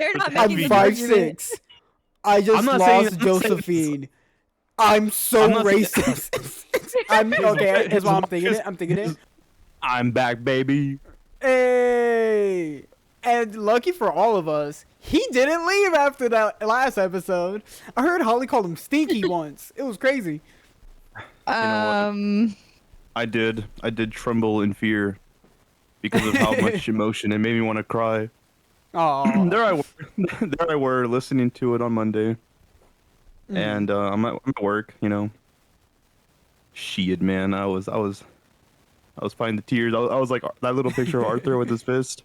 They're not I'm making the 5'6". I just not lost saying- Josephine. I'm so I'm not saying- racist. I'm okay. Is what I'm thinking. I'm thinking it. I'm back, baby. Hey, and lucky for all of us, he didn't leave after that last episode. I heard Holly called him stinky once. It was crazy. know I did tremble in fear because of how much emotion it made me want to cry. Oh, There I were listening to it on Monday, and I'm at work. Shit, man, I was finding the tears. I was like that little picture of Arthur with his fist.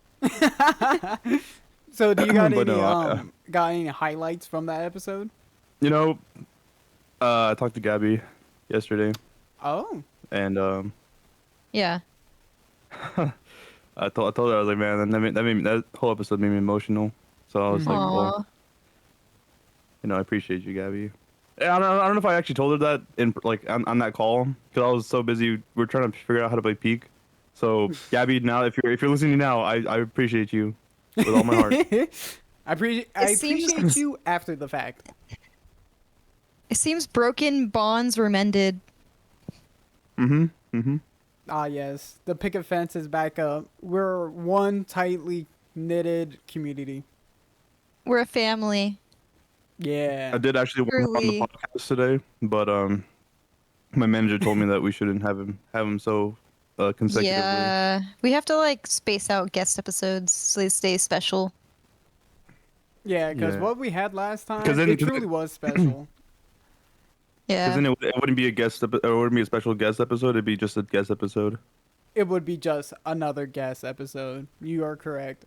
So do you got But any no, got any highlights from that episode? I talked to Gabby yesterday, Oh, and Yeah. I told her, I was like, man, that whole episode made me emotional. So I was like, Aw. well, I appreciate you, Gabby. I don't know if I actually told her that on that call because I was so busy. We're trying to figure out how to play Peak. So Gabby, now if you're listening now, I appreciate you with all my heart. I appreciate you after the fact. It seems broken bonds were mended. Ah, yes, the picket fence is back up. We're one tightly knitted community. We're a family. Yeah. I did actually want him on Truly. the podcast today, but my manager told me that we shouldn't have him so consecutively. Yeah. We have to like space out guest episodes so they stay special. Yeah, because Yeah. what we had last time, 'Cause then- it truly was special. Yeah. Because then it wouldn't be it wouldn't be a special guest episode. It'd be just a guest episode. It would be just another guest episode. You are correct.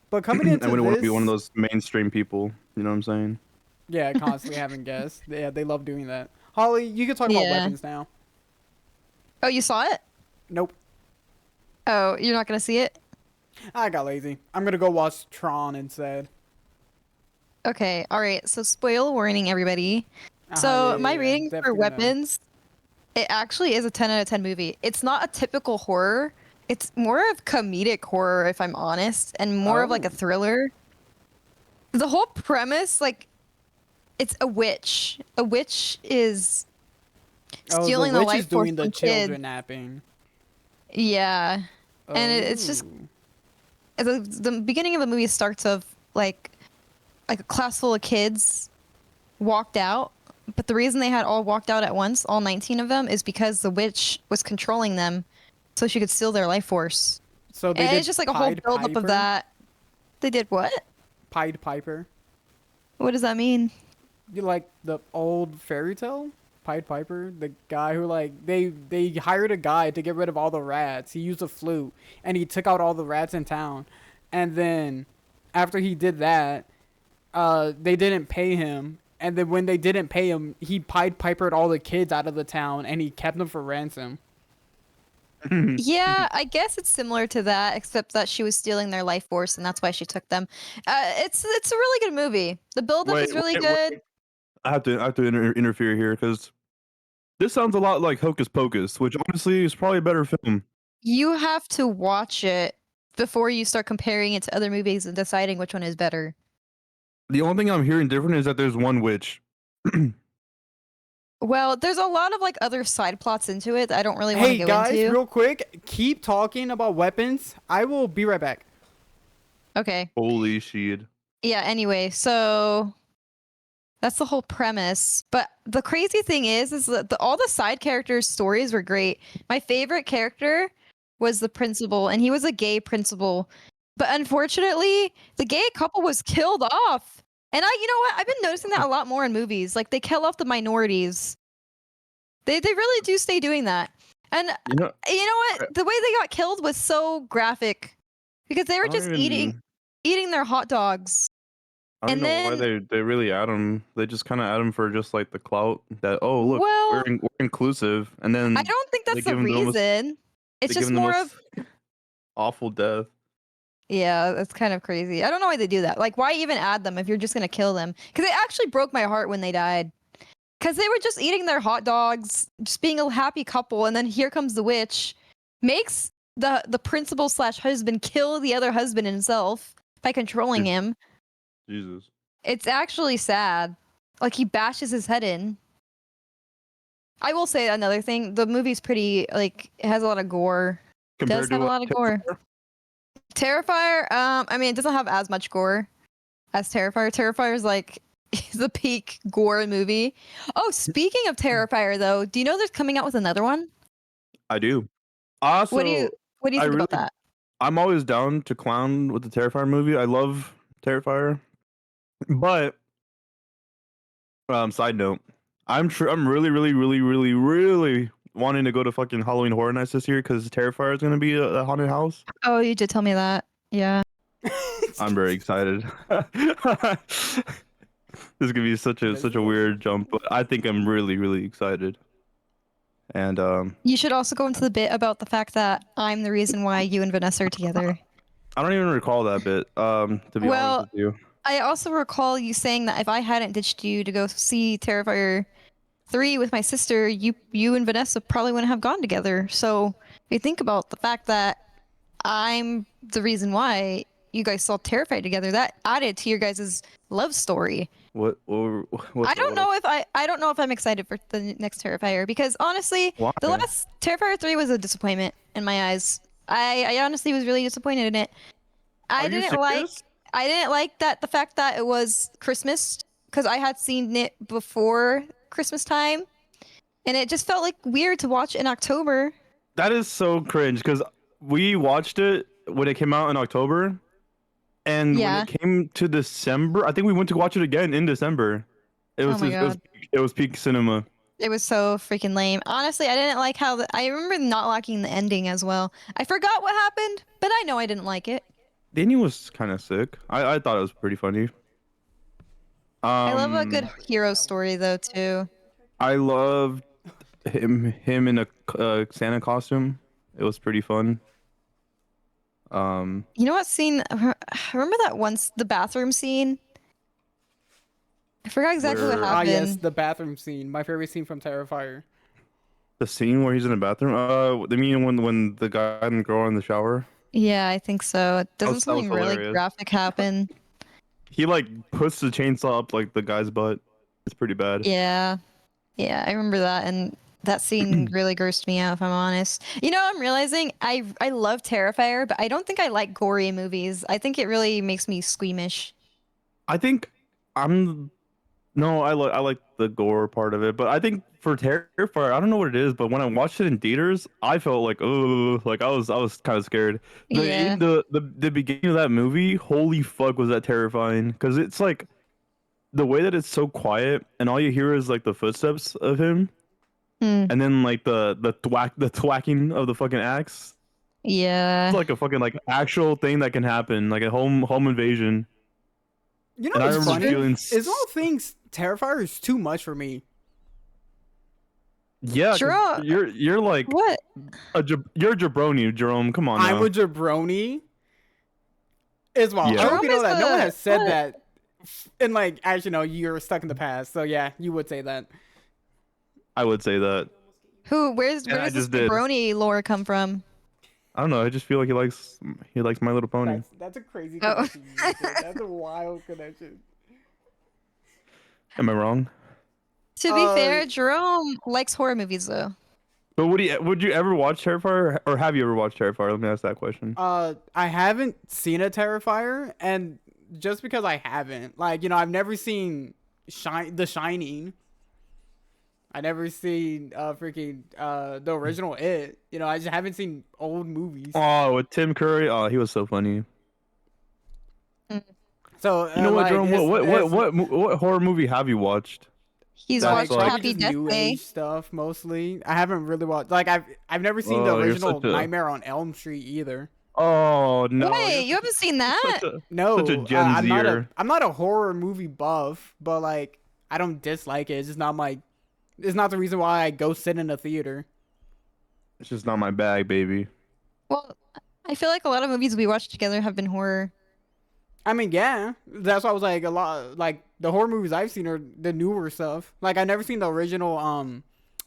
But coming into I wouldn't want to this, be one of those mainstream people. You know what I'm saying? yeah, constantly having guests. Yeah, they love doing that. Holly, you can talk about Yeah. weapons now. Oh, you saw it? Nope, Oh, you're not gonna see it? I got lazy. I'm gonna go watch Tron instead. Okay, alright. So spoiler warning, everybody. So Yeah, my yeah, rating for definitely gonna- weapons, it actually is a 10 out of 10 movie. It's not a typical horror. It's more of comedic horror, if I'm honest, and more of like a Oh. thriller. The whole premise, like, it's a witch. A witch is stealing the the witch life is force doing the from children kids. napping. Yeah. And it's just Oh. the beginning of the movie starts of like a class full of kids walked out, but the reason they had all walked out at once, all 19 of them, is because the witch was controlling them so she could steal their life force. So they And did it's just like a whole Pied build up Piper? of that. They did what? Pied Piper. What does that mean? You like the old fairy tale? Pied Piper, the guy who they hired a guy to get rid of all the rats. He used a flute and he took out all the rats in town. And then after he did that, they didn't pay him. And then when they didn't pay him, he Pied Pipered all the kids out of the town and he kept them for ransom. Yeah, I guess it's similar to that, except that she was stealing their life force, and that's why she took them. It's a really good movie. The build up is really good. I have to interfere here because this sounds a lot like Hocus Pocus, which honestly is probably a better film. You have to watch it before you start comparing it to other movies and deciding which one is better. The only thing I'm hearing different is that there's one witch. Well, there's a lot of like other side plots into it that I don't really want to Hey go guys, into. real quick, keep talking about weapons. I will be right back. Okay. Holy shit. Yeah, anyway, so that's the whole premise. But the crazy thing is that all the side characters' stories were great. My favorite character was the principal, and he was a gay principal. But unfortunately, the gay couple was killed off. And you know what? I've been noticing that a lot more in movies. Like, they kill off the minorities. They really do stay doing that. And You know, you know what? The way they got killed was so graphic. Because they were I don't just even- eating their hot dogs. I don't and know why then- they really add them. They just kind of add them for just like the clout that look, Well, we're inclusive, and then I don't think they that's the give 'em the most- reason. they It's give just 'em the more most of awful death. yeah, that's kind of crazy. I don't know why they do that. Like, why even add them if you're just gonna kill them? Because it actually broke my heart when they died. Because they were just eating their hot dogs, just being a happy couple, and then here comes the witch, makes the principal slash husband kill the other husband himself by controlling him. Jesus. It's actually sad. Like he bashes his head in. I will say another thing. The movie's pretty like it has a lot of gore. Compared Does have to a lot of gore. Terrifier, I mean, it doesn't have as much gore as Terrifier. Terrifier's like the peak gore movie. Oh, speaking of Terrifier, though, do you know there's coming out with another one? I do. Also, What do you I think really, about that? I'm always down to clown with the Terrifier movie. I love Terrifier, but side note, I'm really, really, really, really, really wanting to go to fucking Halloween Horror Nights this year because Terrifier is gonna be a haunted house. Oh, you did tell me that. Yeah. I'm very excited. This is gonna be such a weird jump, but I think I'm really, really excited. And You should also go into the bit about the fact that I'm the reason why you and Vanessa are together. I don't even recall that bit. To be honest with you. I also recall you saying that if I hadn't ditched you to go see Terrifier 3 with my sister, you and Vanessa probably wouldn't have gone together. So if you think about the fact that I'm the reason why you guys saw Terrifier together, that added to your guys' love story. What I don't know if I'm excited for the next Terrifier because honestly, Why? the last Terrifier 3 was a disappointment in my eyes. I honestly was really disappointed in it. I didn't like that the fact that it was Christmas because I had seen it before Christmas time, and it just felt like weird to watch in October. That is so cringe because we watched it when it came out in October, and when it came to December, I think we went to watch it again in December. It was Oh my God. it was peak cinema. It was so freaking lame. Honestly, I didn't like how I remember not liking the ending as well. I forgot what happened, but I know I didn't like it. The ending was kind of sick. I thought it was pretty funny. I love a good hero story though too. I loved him in a Santa costume. It was pretty fun. You know what scene? Remember that once the bathroom scene? I forgot exactly what Where- happened. yes, the bathroom scene. My favorite scene from Terrifier. The scene where he's in the bathroom. They mean when the guy and the girl are in the shower. Yeah, I think so. Doesn't that was something really hilarious. graphic happen? He like puts the chainsaw up like the guy's butt. It's pretty bad. Yeah, I remember that, and that scene really grossed me out. If I'm honest, you know, I'm realizing I love Terrifier, but I don't think I like gory movies. I think it really makes me squeamish. I think no, I like the gore part of it, but I think for Terrifier, I don't know what it is, but when I watched it in theaters, I felt like like I was kind of scared. Yeah. The beginning of that movie, holy fuck, was that terrifying? Because it's like the way that it's so quiet, and all you hear is like the footsteps of him, and then like the thwacking of the fucking axe. Yeah. It's like a fucking like actual thing that can happen, like a home invasion. You know And I what's remember funny? feeling Is all things Terrifier is too much for me. Yeah, 'cause Jerome, you're like what? you're a jabroni, Jerome. Come on now. I'm a jabroni. Ismael, Yeah. I hope you know Jerome is that. No one the- has said what? that. And like, actually, no, you're stuck in the past. So yeah, you would say that. I would say that. Where And does I this just did. jabroni lore come from? I don't know. I just feel like he likes My Little Pony. That's a crazy Oh. connection. You did. That's a wild connection. Am I wrong? To be fair, Jerome likes horror movies though. But would you ever watch Terrifier, or have you ever watched Terrifier? Let me ask that question. I haven't seen a Terrifier, and just because I haven't, like, you know, I've never seen The Shining. I never seen the original It. You know, I just haven't seen old movies. Oh, with Tim Curry. Oh, he was so funny. So You know what, like, Jerome? What horror movie have you watched? He's That's watched like- Happy just Death New Day. Age stuff mostly. I haven't really watched. Like, I've never seen the Oh, you're original such a- Nightmare on Elm Street either. Oh no! Wait, you're you haven't seen that? No, such a Gen I'm not Zer. I'm not a horror movie buff, but like, I don't dislike it. It's just not my. It's not the reason why I go sit in a theater. It's just not my bag, baby. Well, I feel like a lot of movies we watched together have been horror. I mean, yeah, that's why I was like a lot. Like the horror movies I've seen are the newer stuff. Like I never seen the original.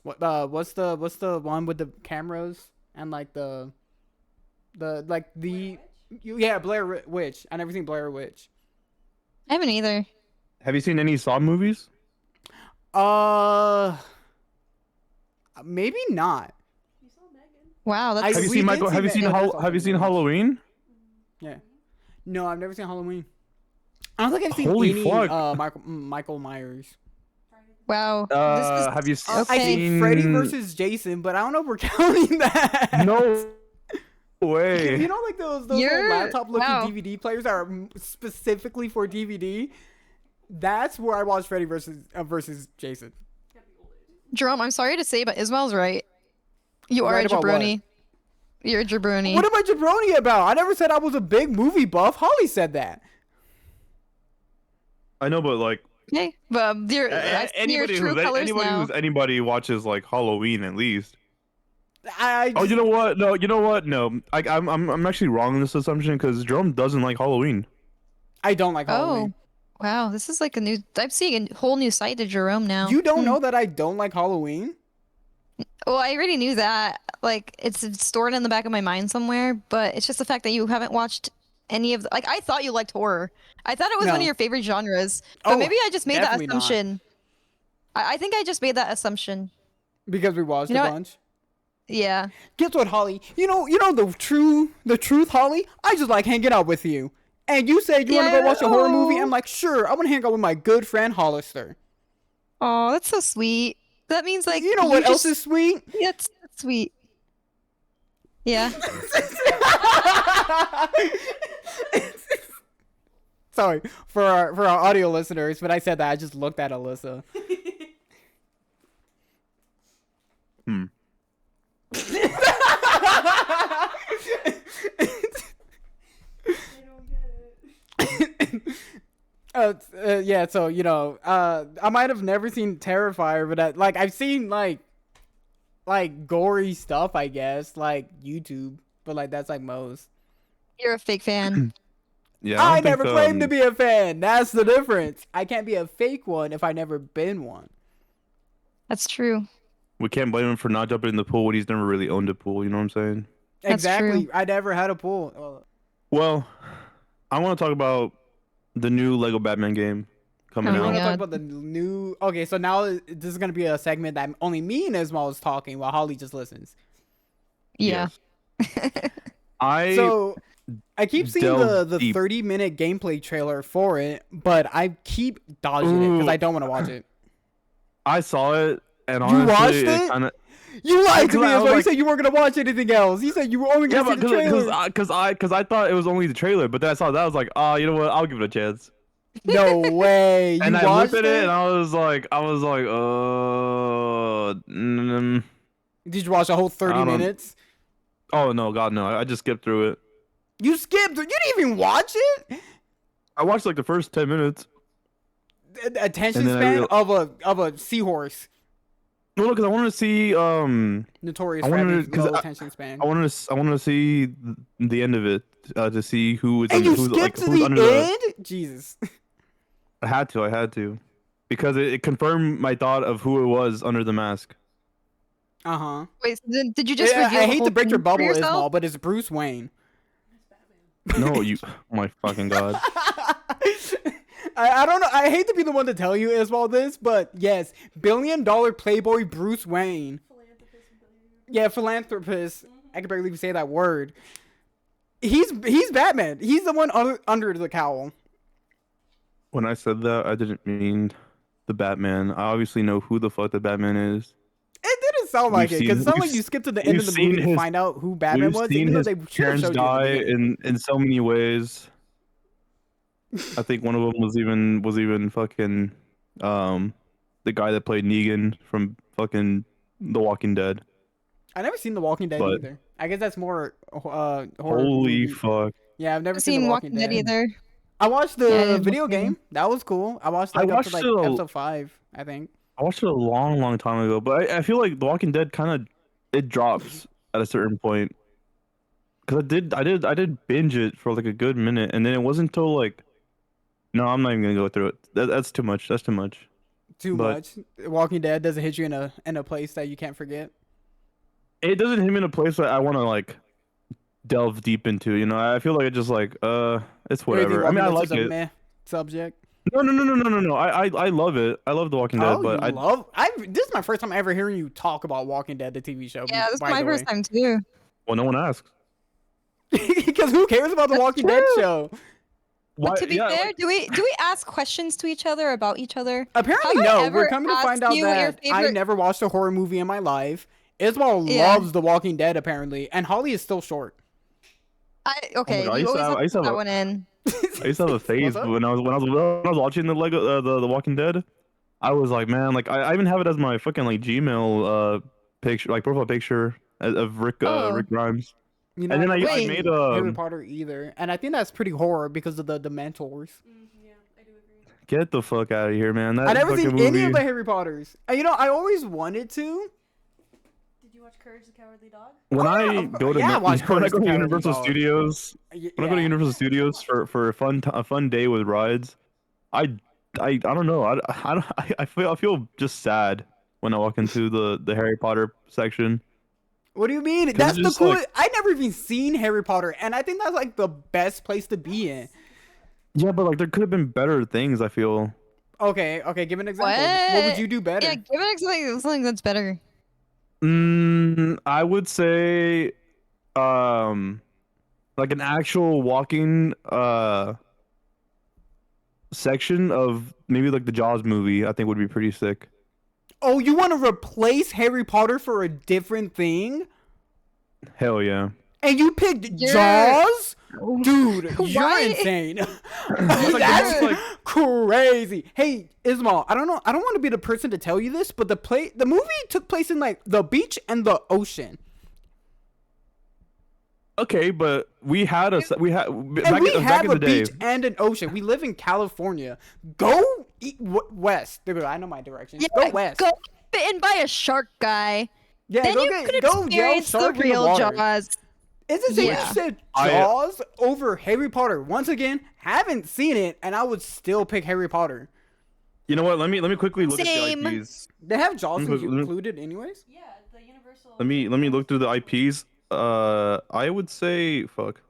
What's the one with the cameras and like the Yeah, Blair Witch. I never seen Blair Witch. I haven't either. Have you seen any Saw movies? Uh, maybe not. Wow, I- that's Have you we seen did Michael? see Have you Ma- seen yeah, there's also Have you seen Witch. Halloween? Yeah. No, I've never seen Halloween. I don't think I've seen Holy any fuck. Michael Myers. wow. This is Have you Okay. I seen Freddy versus Jason, but I don't know if we're counting that. No way. You know, like those You're- laptop looking wow. DVD players that are specifically for DVD. That's where I watched Freddy versus Jason. Jerome, I'm sorry to say, but Ismael's right. You are Right a about what? jabroni. You're a jabroni. What am I jabroni about? I never said I was a big movie buff. Holly said that. I know, but like Okay, but I see your true colors now. anybody watches like Halloween at least. I Oh, you know what? No, you know what? No, I'm actually wrong in this assumption because Jerome doesn't like Halloween. I don't like Halloween. Oh, wow. This is like a new. I'm seeing a whole new side to Jerome now. You don't know that I don't like Halloween? Well, I already knew that. Like, it's stored in the back of my mind somewhere, but it's just the fact that you haven't watched any of the. Like, I thought you liked horror. I thought it was one No. of your favorite genres, but Oh, maybe I just made that definitely not. assumption. I think I just made that assumption. Because we watched You know a what? bunch. Yeah. Guess what, Holly? You know the truth, Holly? I just like hanging out with you. And you said you want to Yeah, go watch a horror movie? oh. I'm like, sure, I want to hang out with my good friend Hollister. Oh, that's so sweet. That means like You know what else just- is sweet? Yeah, that's sweet. Yeah. Sorry for our audio listeners, but I said that I just looked at Alyssa. Yeah, so I might have never seen Terrifier, but I've seen like gory stuff, I guess, like YouTube, but like that's like most. You're a fake fan. Yeah, I don't think, never claimed to be a fan. That's the difference. I can't be a fake one if I never been one. That's true. We can't blame him for not jumping in the pool when he's never really owned a pool. You know what I'm saying? That's Exactly. true. I never had a pool. Well, I want to talk about the new Lego Batman game coming Oh You my want out. to talk God. about the new? Okay, so now this is gonna be a segment that only me and Ismael is talking while Holly just listens. Yeah. Yes. I I keep seeing the delved deep. 30-minute gameplay trailer for it, but I keep dodging it because Ooh. I don't want to watch it. I saw it and You honestly, watched it? kinda, You lied to me I as was well. You like- said you weren't gonna watch anything else. You said you were only yeah, gonna but see the trailer. because I thought it was only the trailer, but then I saw that I was like, oh, you know what? I'll give it a chance. No way. You And I watched looked at it it? and I was like, Did you watch a whole 30 I don't- minutes? oh no, God no! I just skipped through it. You skipped. You didn't even watch it. I watched like the first 10 minutes. Attention And then I span of a seahorse. No, because I wanted to see Notorious I for wanted having to- 'cause low I- attention span. I wanted to see the end of it to see who was And you who's, skipped to who's the under end? Jesus. I had to because it confirmed my thought of who it was under the mask. Uh-huh. Wait, so did you just Yeah, reveal I the hate whole to break your thing for bubble, yourself? Ismael, but it's Bruce Wayne. No, you, oh my fucking God. I don't know. I hate to be the one to tell you Ismael this, but yes, billion-dollar playboy Bruce Wayne. Yeah, philanthropist. I can barely even say that word. He's Batman. He's the one under the cowl. When I said that, I didn't mean the Batman. I obviously know who the fuck the Batman is. It didn't sound like it, because it sounded like we've you skipped to the end of we've the movie seen to his- find out who Batman We've was, seen even though his they should have parents showed you. in the die beginning. in so many ways. I think one of them was even fucking the guy that played Negan from fucking The Walking Dead. I never seen The Walking Dead but- either. I guess that's more horror. Holy movie. fuck! Yeah, I've never I've seen seen The Walking Dead either. I watched the Yeah, I didn't video watch it either. game. That was cool. I watched I up to watched like it a- episode 5, I think. I watched it a long time ago, but I feel like The Walking Dead kind of it drops at a certain point. Cause I did binge it for like a good minute, and then it wasn't until like, no, I'm not even gonna go through it. That's too much. That's too much. Too But- much. Walking Dead doesn't hit you in a place that you can't forget. It doesn't hit me in a place that I want to like delve deep into. You know, I feel like it's just like it's Everything whatever. I mean, Walking I Dead's like just a it. meh subject. No. I love it. I love The Walking Dead, Oh, you but I love? This is my first time ever hearing you talk about Walking Dead, the TV show. Yeah, this is By my the first way, time too. well, no one asks. because who cares about the That's Walking Dead true. show? Why? But to be Yeah, fair, like, do we ask questions to each other about each other? Apparently, Have I no. We're ever coming to asked find out you what your that I favorite? never watched a horror movie in my life. Ismael Yeah. loves The Walking Dead, apparently, and Holly is still short. Okay, God, I you used to always have- have I used to to put have that a- one in. I used to have a phase What's up? when I was watching the Lego the Walking Dead. I was like, man, like I even have it as my fucking like Gmail picture, like profile picture of Rick Oh, Rick Grimes. You know, And I then I never Wait. made seen Harry Potter either, and I think that's pretty horror because of the mentors. Yeah, I do agree. get the fuck out of here, man. That I never fucking seen movie. any of the Harry Potters. And, you know, I always wanted to. Did you watch Courage the Cowardly Dog? When Oh, yeah, I of go course. to Yeah, I watched when I Courage go the to Cowardly Universal Dog. Studios, when I go to Universal Studios for a fun day with rides, I don't know. I feel just sad when I walk into the Harry Potter section. What do you mean? 'Cause That's it's the just like- coolest. I never even seen Harry Potter, and I think that's like the best place to be in. Yeah, but like there could have been better things. I feel. Okay, give an example. What would you do better? yeah, give it something that's better. I would say, like an actual walking section of maybe like the Jaws movie. I think would be pretty sick. Oh, you want to replace Harry Potter for a different thing? Hell yeah. And you picked You're- Jaws? Dude, you're Why? insane. Like, That's like- crazy. Hey, Ismael, I don't know. I don't want to be the person to tell you this, but the movie took place in like the beach and the ocean. Okay, but we had And back we back have in a the day. beach and an ocean. We live in California. Go west. Dude, I know my directions. Yeah, Go west. Go bitten by a shark guy. Yeah, Then go you get could go yell experience the shark in the real water. Jaws. It's insane Yeah. you said I- Jaws over Harry Potter. Once again, haven't seen it, and I would still pick Harry Potter. You know what? Let me quickly look Same. at the IPs. They have Jaws Let me- included anyways. Yeah, the Universal. Let me look through the IPs. I would say fuck.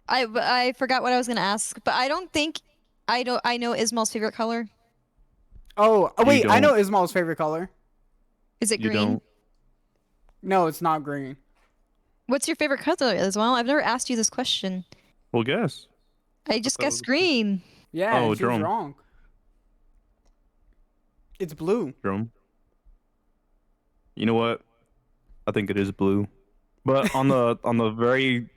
I forgot what I was gonna ask, but I don't think I know Ismael's favorite color. Oh, wait, I don't. know Ismael's favorite color. Is it You green? don't. No, it's not green. What's your favorite color, Ismael? I've never asked you this question. Well, guess. I just That was guessed a- green. Yeah, Oh, she was Jerome. wrong. It's blue. Jerome. You know what? I think it is blue. But on the very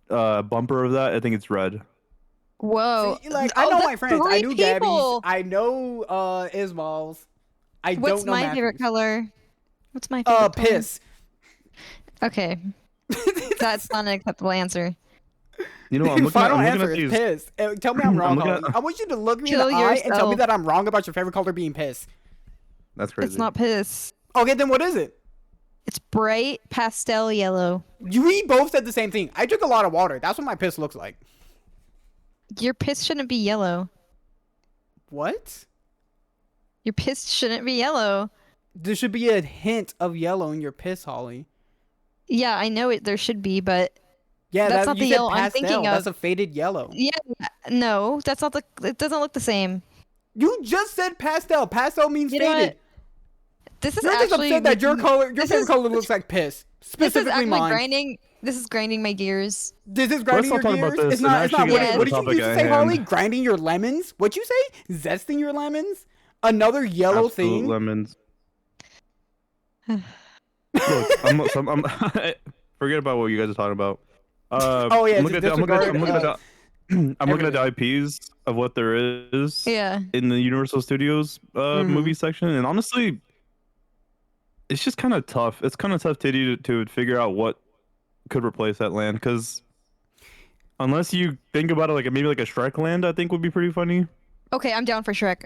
bumper of that, I think it's red. Whoa! See, like I know my that's friends. I three knew Gabby's. people. I know Ismael's. I What's don't know my favorite Matthew's. color? What's my favorite color? Piss. Okay, that's not an acceptable answer. You know, I'm looking Final at answer these. is piss. Tell me I'm wrong, looking Holly. at- I want you to look me Kill in the eye and tell me yourself. that I'm wrong about your favorite color being piss. That's crazy. It's not piss. Okay, then what is it? It's bright pastel yellow. We both said the same thing. I drink a lot of water. That's what my piss looks like. Your piss shouldn't be yellow. What? Your piss shouldn't be yellow. There should be a hint of yellow in your piss, Holly. Yeah, I know it. There should be, but Yeah, That's that, not you the said yellow I'm pastel. thinking That's of. a faded yellow. yeah, no, that's not the. It doesn't look the same. You just said pastel. Pastel means You know faded. what? This is You're just actually upset that your making- color, your this favorite is- color looks like piss. This is Specifically actually mine. grinding. This is grinding my gears. This is grinding Let's your not talk about gears. this It's not. and It's not. actually What, get did- to what the did you topic used to at say, Harley? hand. Grinding your lemons. What'd you say? Zesting your lemons. Another yellow Absolute thing. lemons. Look, I'm forget about what you guys are talking about. Oh, yeah, I'm looking just at the, I'm looking at, disregard, I'm looking at the, I'm looking at the everything. IPs of what there is Yeah. in the Universal Studios Mhm. movie section, and honestly, it's just kind of tough. It's kind of tough to figure out what could replace that land, because unless you think about it like maybe like a Shrek land, I think would be pretty funny. Okay, I'm down for Shrek.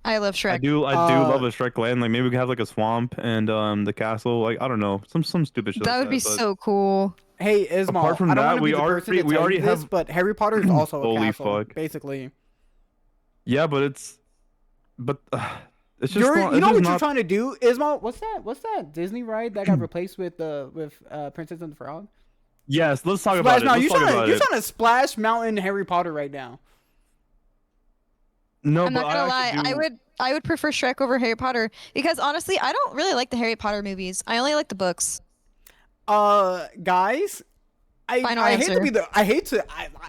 I love Shrek. I do love a Shrek land. Like maybe we could have like a swamp and the castle. Like I don't know, some stupid shit. That like would be but so cool. Hey, Ismael. Apart from I don't that, want to be we the person already- to we tell already you this, have- but Harry Potter is also a Holy castle, fuck. basically. Yeah, but it's just You not, know it's just what you're not, trying to do, Ismael? What's that? What's that Disney ride that got replaced with Princess and the Frog? Yes, let's talk Splash about it. Mountain. Let's talk about You're it. trying to Splash Mountain Harry Potter right now. No, I'm but not gonna lie. actually do. I would prefer Shrek over Harry Potter because honestly, I don't really like the Harry Potter movies. I only like the books. Guys, Final I hate to answer. be the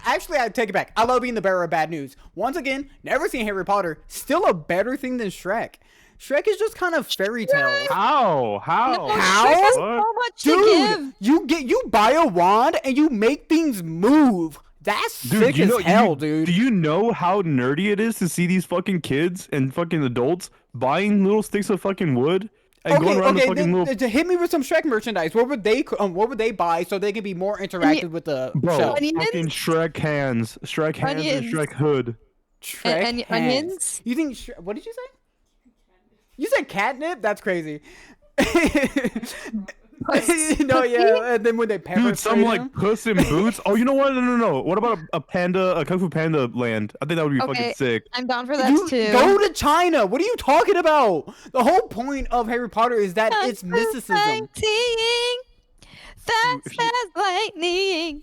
actually I take it back. I love being the bearer of bad news. Once again, never seen Harry Potter. Still a better thing than Shrek. Shrek is just kind of fairy tale. How? No, How? Shrek has What? so much Dude, to give. you buy a wand and you make things move. That's sick as hell, dude. Do you know how nerdy it is to see these fucking kids and fucking adults buying little sticks of fucking wood and going around the fucking little. To hit me with some Shrek merchandise. What would they buy so they can be more interactive with the Bro, show? Onions? fucking Shrek hands, and Onions. Shrek hood. Shrek And hands. onions? You think? What did you say? You said catnip? That's crazy. No, yeah, and then when they pepper Dude, some sprayed like him. Puss in Boots. Oh, you know what? No. What about a panda, a Kung Fu Panda land? I think that would be Okay, fucking sick. I'm down for that You too. go to China. What are you talking about? The whole point of Harry Potter is that it's mysticism. Lightning, fast If you- as lightning.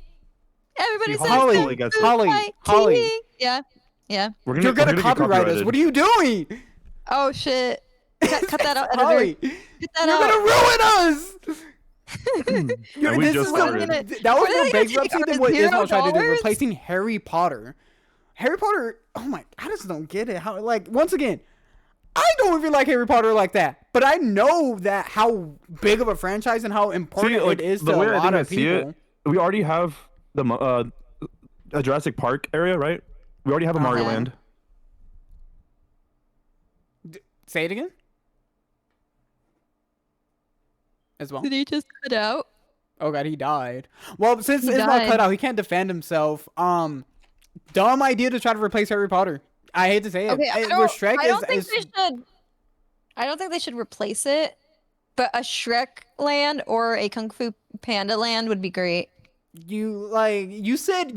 Everybody See, says Holly kung gets fu it. Holly. fighting. Yeah. We're You're gonna get copyright us. copyrighted. What are you doing? Oh shit. Cut that out, Holly, editor. Cut that you're out. gonna ruin us. And we This just is started. that was What are more they gonna take bankruptcy our than what Ismael tried to do, $0? replacing Harry Potter. Harry Potter. Oh my! I just don't get it. How once again, I don't even like Harry Potter like that. But I know that how big of a franchise and how important See, like, it is the to way a I lot think I of see people. it, we already have a Jurassic Park area, right? We already have a Mario Uh-huh. Land. Say it again. As well. Did he just cut out? Oh god, he died. Well, since He Ismael died. cut out, he can't defend himself. Dumb idea to try to replace Harry Potter. I hate to say it. Okay, I Where Shrek don't think is they should. I don't think they should replace it, but a Shrek land or a Kung Fu Panda land would be great. you said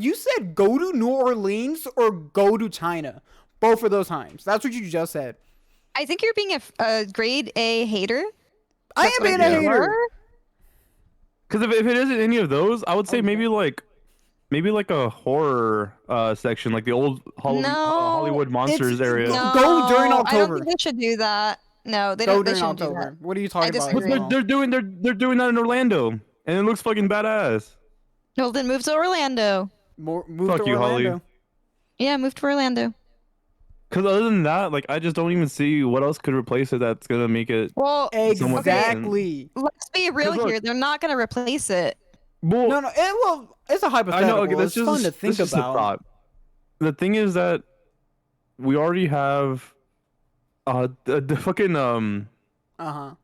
go to New Orleans or go to China. Both of those times. That's what you just said. I think you're being a grade A hater. I That's am what being think a you hater. are. Because if it isn't any of those, I would say Okay. maybe like a horror section, like the old No, Hollywood monsters area. No. Go during I October. don't think they should do that. No, they Go don't. They during shouldn't do October. that. What are you talking about? disagree. But Ismael? they're doing that in Orlando, and it looks fucking badass. No, then move to Orlando. Move Fuck to you, Holly. Orlando. Yeah, move to Orlando. Because other than that, like I just don't even see what else could replace it that's gonna make it. Well, Somewhat decent. Exactly. let's be real 'Cause look- here. They're not gonna replace it. Well, No, it's a I hypothetical. know. Okay, It's fun to think that's just a about. thought. The thing is that we already have the fucking Uh-huh.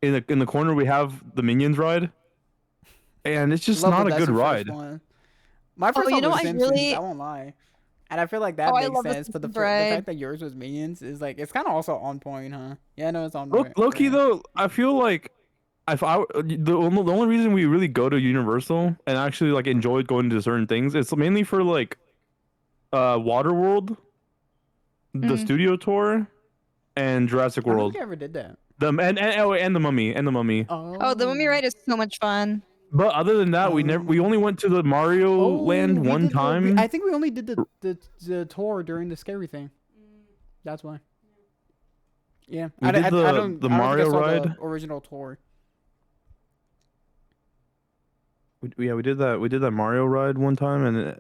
in the corner we have the Minions ride, and it's just Love not that a that's good your first ride. one. My first you one know was what I Simpsons, really- I won't lie. And I feel like that Oh, I makes love the sense, but the Simpsons ride. fact that yours was Minions is like, it's kind of also on point, huh? Yeah, no, it's on Low, point. low-key Yeah. though, I feel like the only reason we really go to Universal and actually like enjoy going to certain things, it's mainly for like Waterworld, the Mm. studio tour, and Jurassic I don't World. think I ever did that. And the Mummy. Oh, the Mummy ride is so much fun. But other than that, we only went to the Mario Land we one did time. I think we only did the tour during the scary thing. That's why. Yeah, We I did don't the I don't think I Mario saw ride. the original tour. We did that. We did that Mario ride one time, and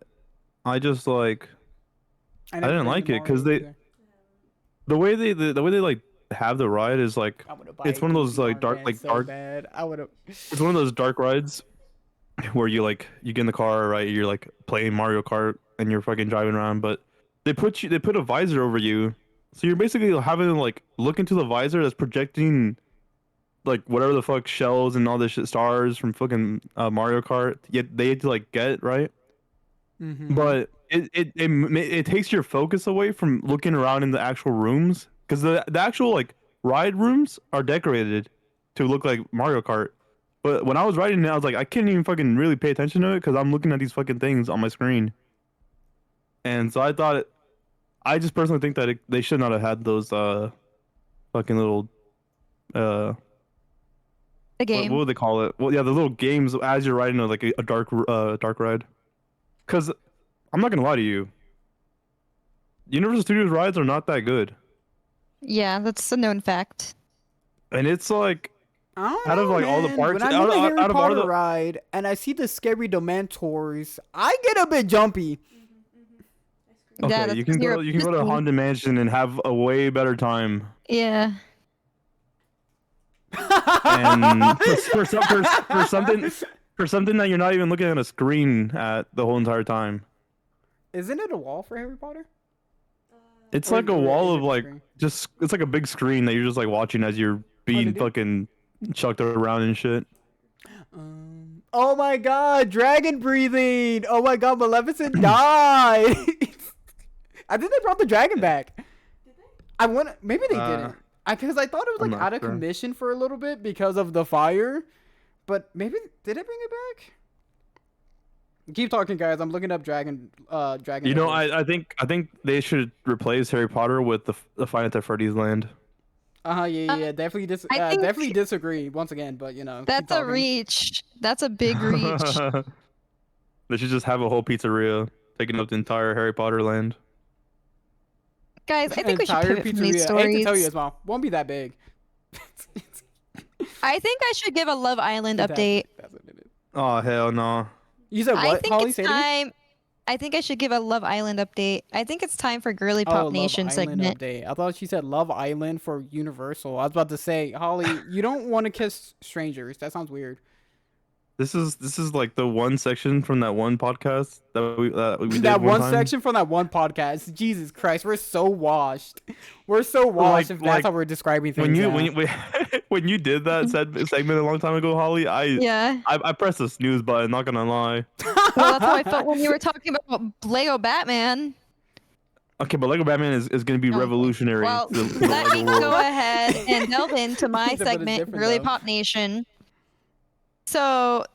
I just like never didn't been to like it 'cause Mario they- either. the way they like have the ride is like I would've it's bought one of a those like Pokemon dark van like so dark. bad. I would have. It's one of those dark rides where you get in the car, right? You're like playing Mario Kart and you're fucking driving around, but they put a visor over you, so you're basically having to like look into the visor that's projecting like whatever the fuck shells and all this shit stars from fucking Mario Kart. Yet they had to like get right, Mm-hmm. but it takes your focus away from looking around in the actual rooms because the actual like ride rooms are decorated to look like Mario Kart. But when I was riding it, I was like, I can't even fucking really pay attention to it because I'm looking at these fucking things on my screen. And so I just personally think that they should not have had those fucking little The What game. would they call it? Well, yeah, the little games as you're riding like a dark ride. Cause I'm not gonna lie to you, Universal Studios rides are not that good, Yeah, that's a known fact. and it's like I don't out of know, like all the man. parks, When I'm in the Harry out of all Potter the ride and I see the scary Dementors, I get a bit jumpy. I scream. Yeah, okay, that's you can 'cause you're go a you can go to pussy. Haunted Mansion and have a way better time. Yeah. And for something that you're not even looking at a screen at the whole entire time. Isn't it a wall for Harry Potter? It's Or like a is wall it of a like screen? just it's like a big screen that you're just like watching as you're being did you? fucking chucked around and shit. Oh my god, dragon breathing! Oh my god, Maleficent died! I think they brought the dragon back. Did they? I want maybe they Uh, didn't. Because I thought it was I'm like not out of sure. commission for a little bit because of the fire. But maybe did they bring it back? Keep talking, guys. I'm looking up dragon. You know, updates. I think they should replace Harry Potter with the Five Nights at Freddy's land. Yeah. Definitely I think definitely disagree once again. But keep that's a talking. reach. That's a big reach. They should just have a whole pizzeria taking up the entire Harry Potter land. Guys, I think we should Entire pivot from these pizzeria. I hate to tell you, stories. Ismael, won't be that big. I think I should give a Love Island update. That's what it is. Oh hell no! You said I what? think Holly, it's say it again? time. I think I should give a Love Island update. I think it's time for Girly Oh, Pop Love Nation Island segment. update. I thought she said Love Island for Universal. I was about to say, Holly, you don't want to kiss strangers. That sounds weird. This is like the one section from that one podcast that we did That one time. section from that one podcast. Jesus Christ, we're so washed. We're so washed if that's like, how we're describing things. When you now. when you did that segment a long time ago, Holly, Yeah. I pressed the snooze button. Not gonna lie. Well, that's how I felt when you were talking about Lego Batman. Okay, but Lego Batman is gonna be Oh, revolutionary. Well, to the let Lego me world. go ahead and delve into my But it's segment, different, Girly though. Pop Nation. So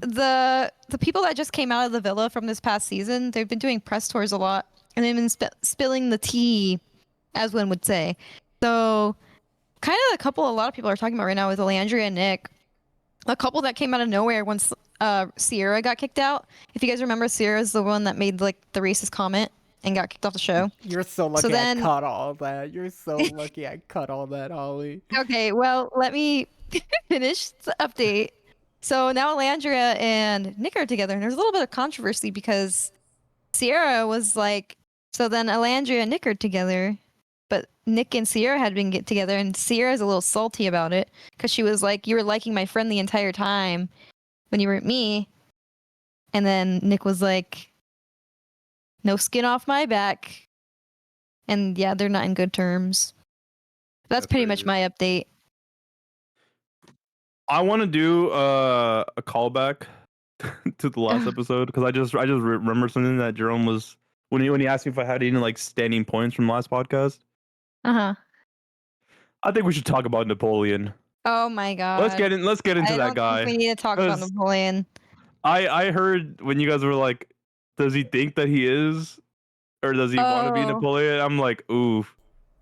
the people that just came out of the villa from this past season, they've been doing press tours a lot, and they've been spilling the tea, as one would say. So, kind of a lot of people are talking about right now with Alandria and Nick. A couple that came out of nowhere once Sierra got kicked out. If you guys remember, Sierra's the one that made like the racist comment and got kicked off the show. You're so lucky then- I cut all that. You're so lucky I cut all that, Holly. Okay, well, let me finish the update. So now Alandria and Nick are together, and there's a little bit of controversy because Sierra was like, so then Alandria and Nick are together, but Nick and Sierra had been get together, and Sierra's a little salty about it because she was like, you were liking my friend the entire time when you were with me. And then Nick was like, no skin off my back. And yeah, they're not in good terms. That's pretty much crazy. my update. I want to do a callback to the last episode because I just remember something that Jerome was when he asked me if I had any like standing points from the last podcast. Uh-huh. I think we should talk about Napoleon. Oh my god. Let's get into I that don't guy. think we need to talk about 'Cause Napoleon. I heard when you guys were like, does he think that he is, or does he want to be Oh. Napoleon? I'm like, oof.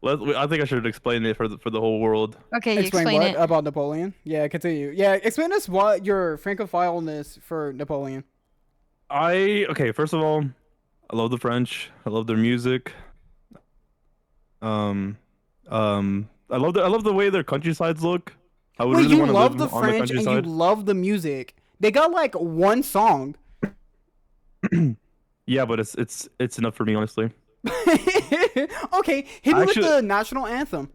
I think I should explain it for the whole world. Okay, you Explain explain what it. about Napoleon? Yeah, continue. Yeah, explain us what your francophileness for Napoleon. Okay, first of all, I love the French. I love their music. I love the way their countrysides look. I would Wait, really you want to love live the on the French and you countryside. love the music. They got like one song. Yeah, but it's enough for me, honestly. Okay, hit me with Actually- the national anthem.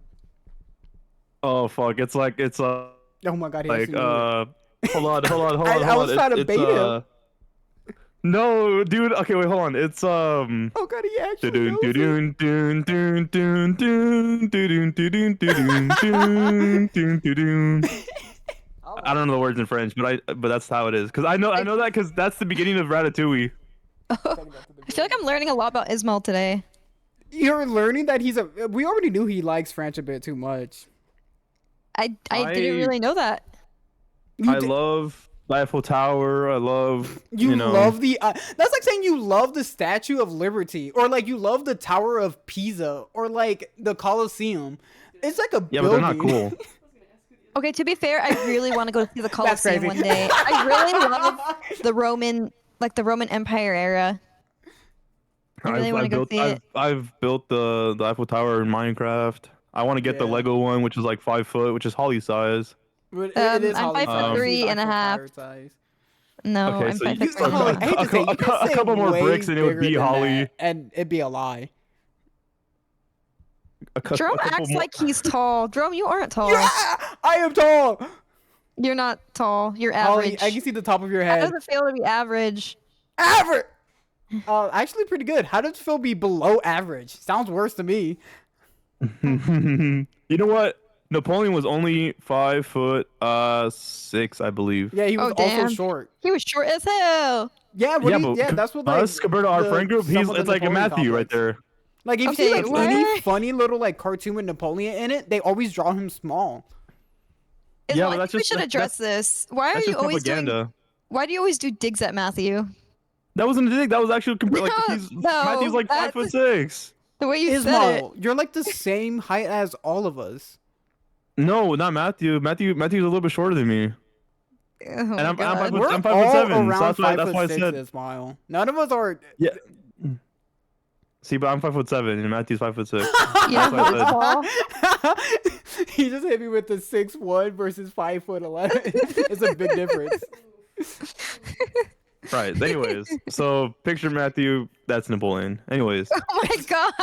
Oh fuck, it's Oh my god, he like actually knew it. hold on. I was trying to bait him. No, dude. Okay, wait, hold on. It's Oh god, he actually Dun, knows it. dun, dun, dun, dun, dun, dun, dun, dun, dun, dun, dun, dun, dun. I don't know the words in French, but that's how it is. Cause I know that because that's the beginning of Ratatouille. I feel like I'm learning a lot about Ismael today. You're learning that he's a. We already knew he likes French a bit too much. I didn't really know that. You I di- love Eiffel Tower. I love You know. love the. That's like saying you love the Statue of Liberty, or like you love the Tower of Pisa, or like the Colosseum. It's like a Yeah, but building. they're not cool. I was gonna ask who the Okay, to be fair, I really want to go see the That's Colosseum crazy. one day. I really love the Roman Empire era. I really want to go see it. I've built the Eiffel Tower in Minecraft. I want to get the Yeah. Lego one, which is like 5 foot, which is Holly size. But it is I'm Holly 5'3" and a half. size. No, Okay, I'm so five you foot so three. Oh, and I a hate half. to say, you can a say couple more way bricks and it would bigger be than Holly. that, and it'd be a lie. Jerome acts like he's tall. Jerome, you aren't tall. Yeah, I am tall. You're not tall. You're Holly, average. I can see the top of your How head. does it feel to be average? Average. Actually, pretty good. How does it feel be below average? Sounds worse to me. You know what? Napoleon was only 5'6", I believe. Yeah, he was Oh, also damn. short. He was short as hell. Yeah, But that's what like us compared to our friend group, some of the it's like a Napoleon Matthew right complex. there. Like if Okay, you see like any what? funny little like cartoon with Napoleon in it, they always draw him small. Yeah, I but that's think we just- should that's- address this. Why are That's you just always doing? propaganda. Why do you always do digs at Matthew? That wasn't a dig. That was actually like No, Matthew's like that's- 5'6". The way you said Ismael, you're like the same height as all of us. No, not Matthew. Matthew's a little bit shorter than me. it. Oh my And I'm God. 5'7", We're I'm all 5'7", so around that's why I 5'6", said. Ismael. None of us are. Yeah. See, but I'm 5'7" and Matthew's 5'6". You know That's who what I is said. tall? He just hit me with the 6'1" versus 5'11". It's a big difference. Right. Anyways, so picture Matthew. That's Napoleon. Anyways, Oh my God.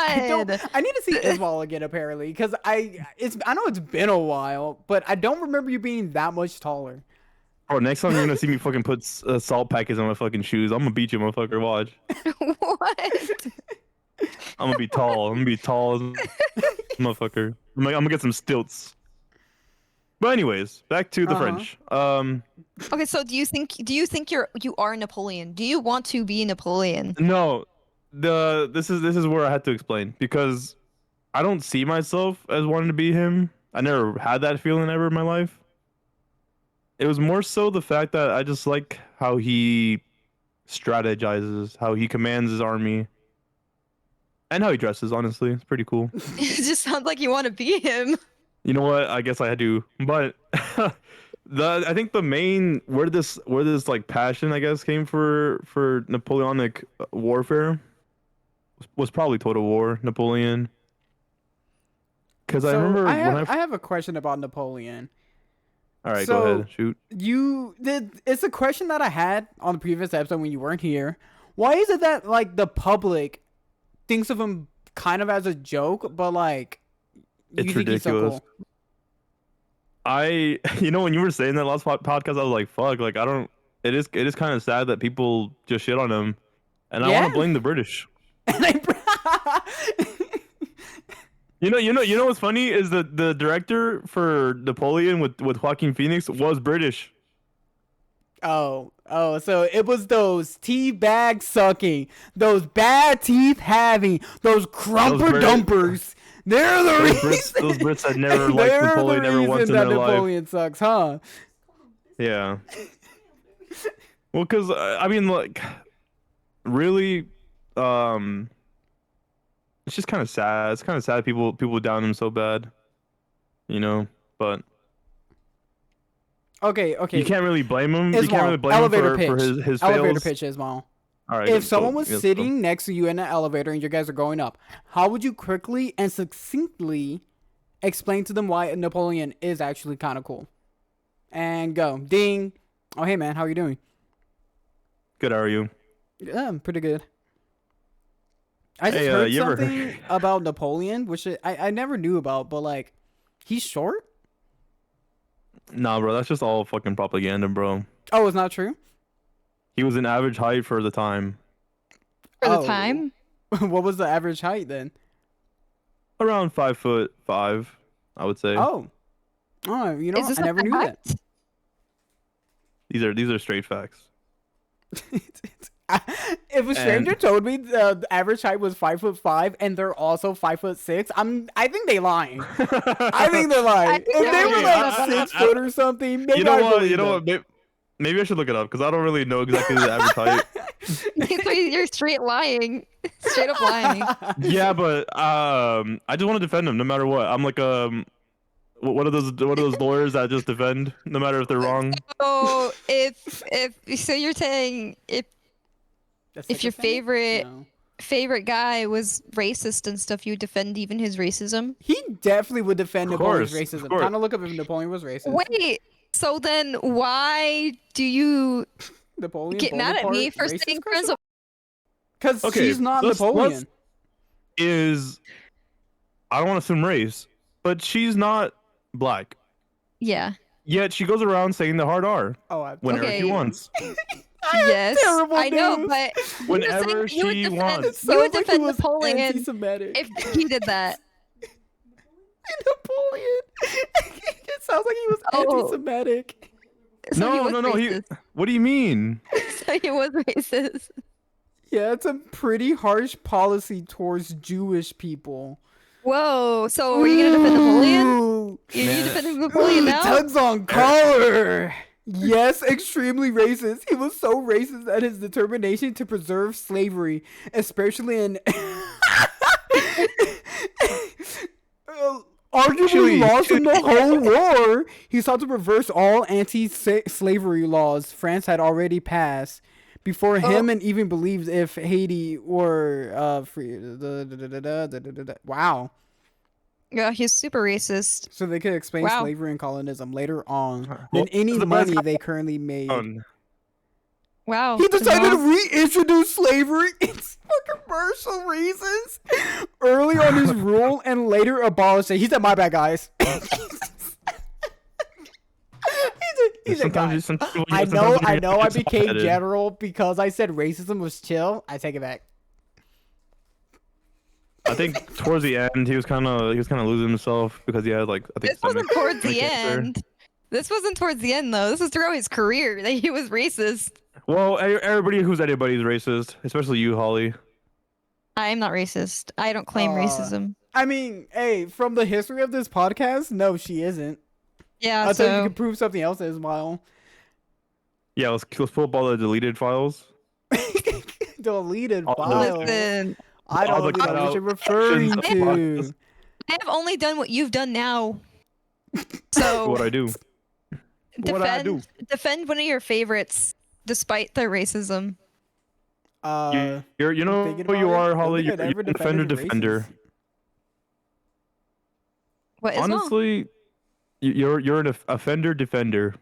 I need to see Ismael again apparently because I know it's been a while, but I don't remember you being that much taller. bro, next time you're gonna see me fucking put salt packets on my fucking shoes, I'm gonna beat you, motherfucker. Watch. What? I'm gonna be tall. I'm gonna be tall as a motherfucker. I'm gonna get some stilts. But anyways, back to the French. Okay, so do you think you are Napoleon? Do you want to be Napoleon? No, this is where I had to explain because I don't see myself as wanting to be him. I never had that feeling ever in my life. It was more so the fact that I just like how he strategizes, how he commands his army, and how he dresses. Honestly, it's pretty cool. It just sounds like you want to be him. You know what? I guess I do, but I think the main where this like passion I guess came for Napoleonic warfare was probably Total War, Napoleon. Because I remember I when have a question about Napoleon. all right, so- go ahead, shoot. It's a question that I had on the previous episode when you weren't here. Why is it that like the public thinks of him kind of as a joke, but like you It's think he's so ridiculous. cool? When you were saying that last podcast, I was like, fuck, like I don't. It is kind of sad that people just shit on him, and I want Yeah. to blame the British. And I- You know what's funny is that the director for Napoleon with Joaquin Phoenix was British. Oh, so it was those tea bag sucking, those bad teeth having, those crumper British- dumpers. They're the reason. Those Brits had never liked They're Napoleon the ever reason once in that their life. Napoleon sucks, huh? Yeah. Well, because I mean, like, really, it's just kind of sad. It's kind of sad people down him so bad, But Okay. you can't really blame him. You Ismael, can't really blame him elevator for pitch. his Elevator fails. pitch, Ismael. All right. If go- someone was yes, go. sitting next to you in an elevator and you guys are going up, how would you quickly and succinctly explain to them why Napoleon is actually kind of cool? And go. Ding. Oh, hey, man. How are you doing? Good, how are you? Yeah, I'm pretty good. I just Hey, heard you ever something about Napoleon, which I never knew about, but, like, he's short? Nah, bro, that's just all fucking propaganda, bro. Oh, it's not true? He was an average height for the time, For the Oh. time? What was the average height then? around 5'5", I would say. Oh, you know, Is this I a never knew that. fact? These are straight facts. If a stranger told me the average height was 5'5" and they're also 5'6", I think they lying. I think they're lying. I think If they they're were lying. like 6 foot or something, maybe You know I what? believe You know them. what? Maybe I should look it up because I don't really know exactly the average height. You're straight lying. Straight up lying. Yeah, but I just want to defend him no matter what. I'm like What are those? What are those lawyers that just defend no matter if they're wrong? So if so, you're saying if your favorite guy was racist and stuff, you would defend even his racism? He definitely would defend Of Napoleon's course, of racism. course. Time to look up if Napoleon was racist. Wait, so then why do you Napoleon get mad at me for Bonaparte, saying racist principal? Because Okay, she's not Napoleon. Is I don't want to assume race, but she's not black. Yeah. Yet she goes around saying the hard R Oh, whenever Okay. she wants. Yes, terrible I know, news. but Whenever you would she defend, wants. you would Sounds like he defend was Napoleon anti-Semitic. if he did that. Napoleon. It sounds like he was Oh. anti-Semitic. So he was No. racist. What do you mean? So he was racist. Yeah, it's a pretty harsh policy towards Jewish people. Whoa, so are you gonna defend Napoleon? Ooh. You Man. defending Napoleon now? Tugs on collar. Yes, extremely racist. He was so racist that his determination to preserve slavery, especially in arguably Actually- lost in the whole war, he sought to reverse all anti-slavery laws France had already passed. Before him, and even believed if Haiti were free. Wow. Yeah, he's super racist. So they could explain Wow. slavery and colonialism later on Well, than any the best money they currently made. Wow. He decided to Jamal. reintroduce slavery for commercial reasons early on his rule and later abolished it. He said, "My bad, guys." He's a guy. I know. I became general because I said racism was chill. I take it back. I think towards the end he was kind of losing himself because he had I think This wasn't stomach towards the cancer. end. This wasn't towards the end though. This was throughout his career that he was racist. Well, everybody who's anybody's racist, especially you, Holly. I am not racist. I don't claim racism. I mean, hey, from the history of this podcast, no, she isn't. Yeah, Until you so can prove something else, Ismael. Yeah, let's pull up all the deleted files. Deleted All the- file. listen, I all don't the know what you're cutout referring sections of to. podcasts. I have only done what you've done now. So What I do? What I do? defend one of your favorites despite their racism. You know thinking who you about it? are, Holly. Don't think I'd You're ever an offender defended defender. racist. What is wrong? Honestly, you're an offender defender.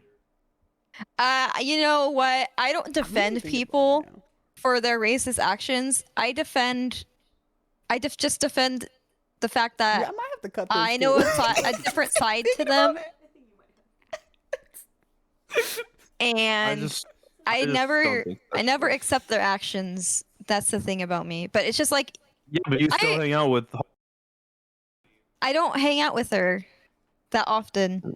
You know what? I don't I'm really defend thinking about people it now. for their racist actions. I just defend the fact Yeah, that I might have to cut this. I know too. a different side to Thinking about them, it. and just I don't never think I never accept their actions. That's the thing about me. But it's just like Yeah, but you still hang out with. I don't hang out with her that often.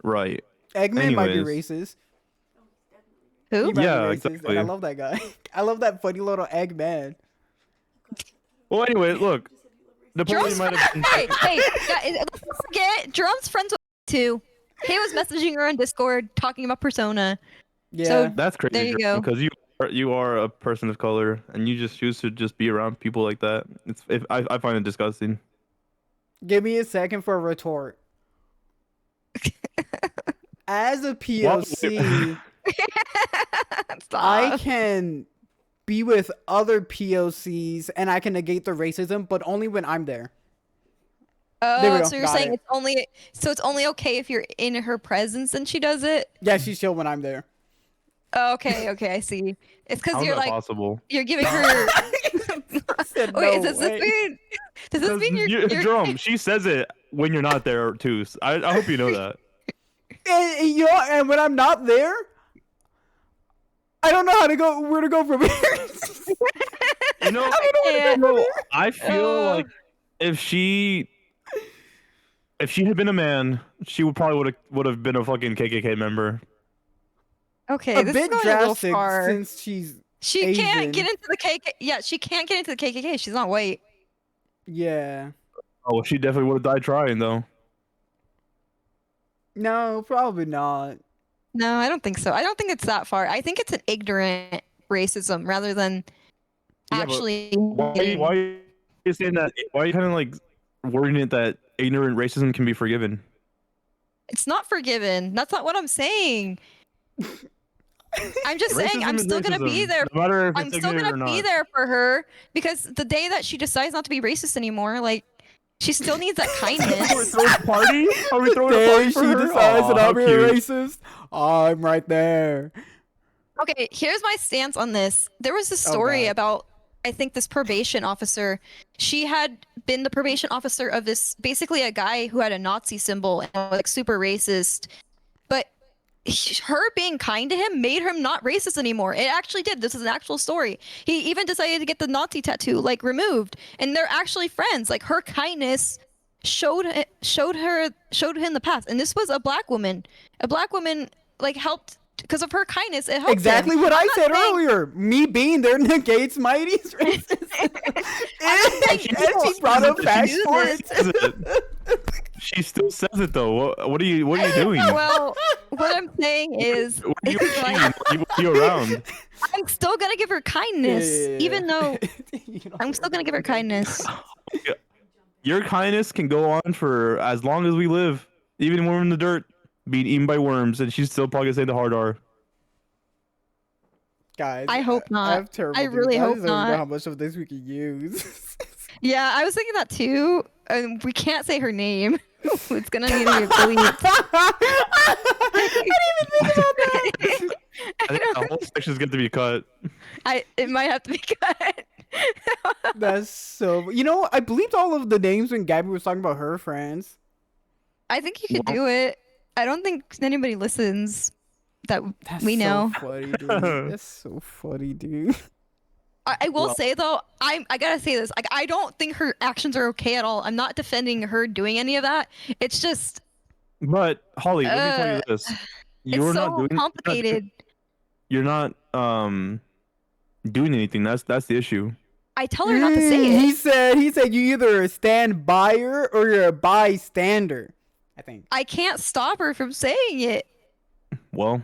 Right. Eggman might be Anyways. racist. Who? He might Yeah, be racist, exactly. And I love that guy. I love that funny little Eggman. Well, anyway, look. Napoleon Jerome's might have been. hey, let's not forget, Jerome's friends with too. He was messaging her on Discord talking about Persona. Yeah. So- That's crazy. There you go. Because you are a person of color and you just choose to just be around people like that. I find it disgusting. Give me a second for a retort. As a POC, I Stop. can be with other POCs and I can negate the racism, but only when I'm there. There we Oh, go, so you're got saying it. it's only okay if you're in her presence and she does it? Yeah, she's chill when I'm there. Oh, okay, I see. It's because How's you're that like possible? you're giving her. I said, Wait, no does this way. mean? Does this mean you're Jerome, she says it when you're not there too. So I hope you know that. And, you know, and when I'm not there, I don't know where to go from here. You know, Yeah. I feel like if she had been a man, she would have been a fucking KKK member. Okay, A this bit is going a little drastic far. since she's She Asian. can't get into the KK. Yeah, she can't get into the KKK. She's not white. yeah. Oh, she definitely would have died trying though. No, probably not. No, I don't think so. I don't think it's that far. I think it's an ignorant racism rather than Yeah, but actually. Why are you saying that? Why are you kind of like wording it that ignorant racism can be forgiven? It's not forgiven. That's not what I'm saying. I'm just saying I'm Racism is still gonna be racism, there. no matter if I'm it's still ignorant gonna or be not. there for her because the day that she decides not to be racist anymore, like she still needs that Are we kindness. throwing a party? Are we throwing a Day party she for her? decides that Aw, I'm how a cute. racist, I'm right there. Okay, here's my stance on this. There was this Oh, story God. about, I think, this probation officer. She had been the probation officer of this, basically a guy who had a Nazi symbol and was like super racist. But her being kind to him made him not racist anymore. It actually did. This is an actual story. He even decided to get the Nazi tattoo like removed, and they're actually friends. Like her kindness showed him the path. And this was a black woman. A black woman like helped because of her kindness. It helped Exactly him. what I I'm not said saying- earlier. Me being there negates Mighty's racism. and she brought up facts for it. She still says it though. What are you doing? Well, what I'm saying is, What are you it's like, achieving? What are you around? I'm still gonna give her kindness, even though You don't I'm still gonna give her kindness. Your kindness can go on for as long as we live, even when we're in the dirt, being eaten by worms, and she's still probably gonna say the hard R. Guys, I hope I not. have terrible I really dreams. hope I just don't know not. how much of this we can use. Yeah, I was thinking that too. We can't say her name. It's gonna need to be bleeped. I didn't even think about that. I think the whole section's got to be cut. It might have to be cut. That's so. You know, I bleeped all of the names when Gabby was talking about her friends. I think you could do it. I don't think anybody listens that That's we know. so funny, dude. That's so funny, dude. I will Well- say though, I gotta say this. Like, I don't think her actions are okay at all. I'm not defending her doing any of that. It's just But Holly, let me tell you this: it's you're so not doing complicated. You're not doing anything. That's the issue. I tell her not to say He it. said you either stand by her or you're a bystander. I think. I can't stop her from saying it. Well,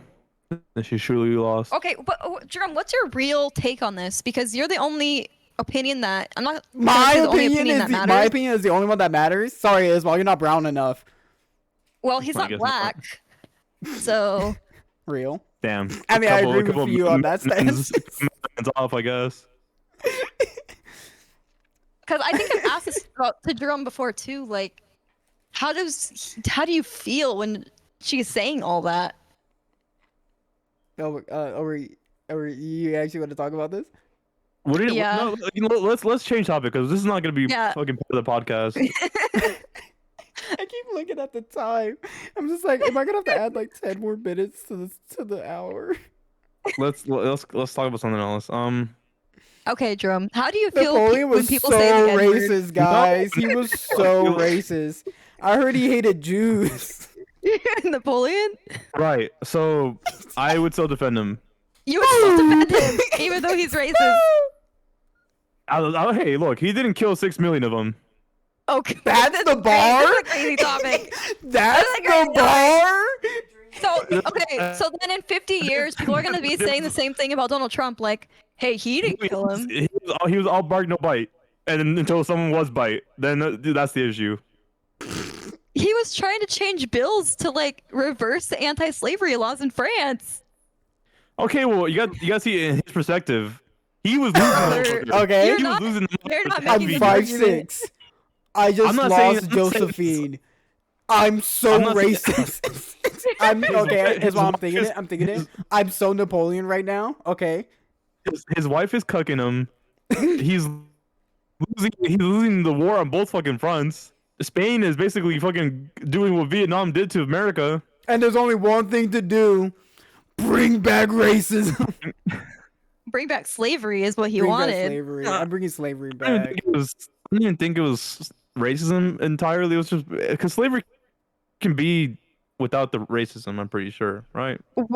then she surely lost. Okay, but Jerome, what's your real take on this? Because you're the only opinion that I'm not. gonna My say the only opinion is that matters. my opinion is the only one that matters. Sorry, Ismael, you're not brown enough. Well, he's I not guess not. black, so Real. Damn. I mean, I agree a couple with you on that stance. It's off, I guess. because I think I've asked this to Jerome before too. Like, how do you feel when she's saying all that? You actually want to talk about this? What do you, Yeah. no, you know, let's change topic because this is not gonna be Yeah. fucking part of the podcast. I keep looking at the time. I'm just like, am I gonna have to add like 10 more minutes to the hour? let's talk about something else. Okay, Jerome, how do you feel Napoleon when was people so say the N-word? racist, guys. He was so racist. I heard he hated Jews. Napoleon? Right. So I would still defend him. You would still defend him, even though he's racist. Hey, look, he didn't kill 6 million of them. Okay, That's the great. bar? This is a crazy topic. That's a the great bar. So, okay, so then in 50 years, people are going to be saying the same thing about Donald Trump, like, hey, he didn't kill him. He was all bark, no bite. And then until someone was bite, then that's the issue. He was trying to change bills to, like, reverse the anti-slavery laws in France. Okay, well, you got to see it in his perspective. He was losing. the You're- motherfucker. Okay. You're He was not- losing. the you're not motherfucker making I'm a heavy. good argument. 5'6". I just I'm not saying- lost I'm not saying it's- Josephine. I'm so I'm not saying- racist. I'm okay. Is what I'm thinking. his- I'm thinking it. I'm so Napoleon right now. Okay. His wife is cucking him. He's losing the war on both fucking fronts. Spain is basically fucking doing what Vietnam did to America. And there's only one thing to do: bring back racism. Bring back slavery is what he Bring back wanted. slavery. I'm bringing slavery I didn't back. think I didn't think it was racism entirely. It was just because slavery can be without the racism. I'm pretty sure, right? What?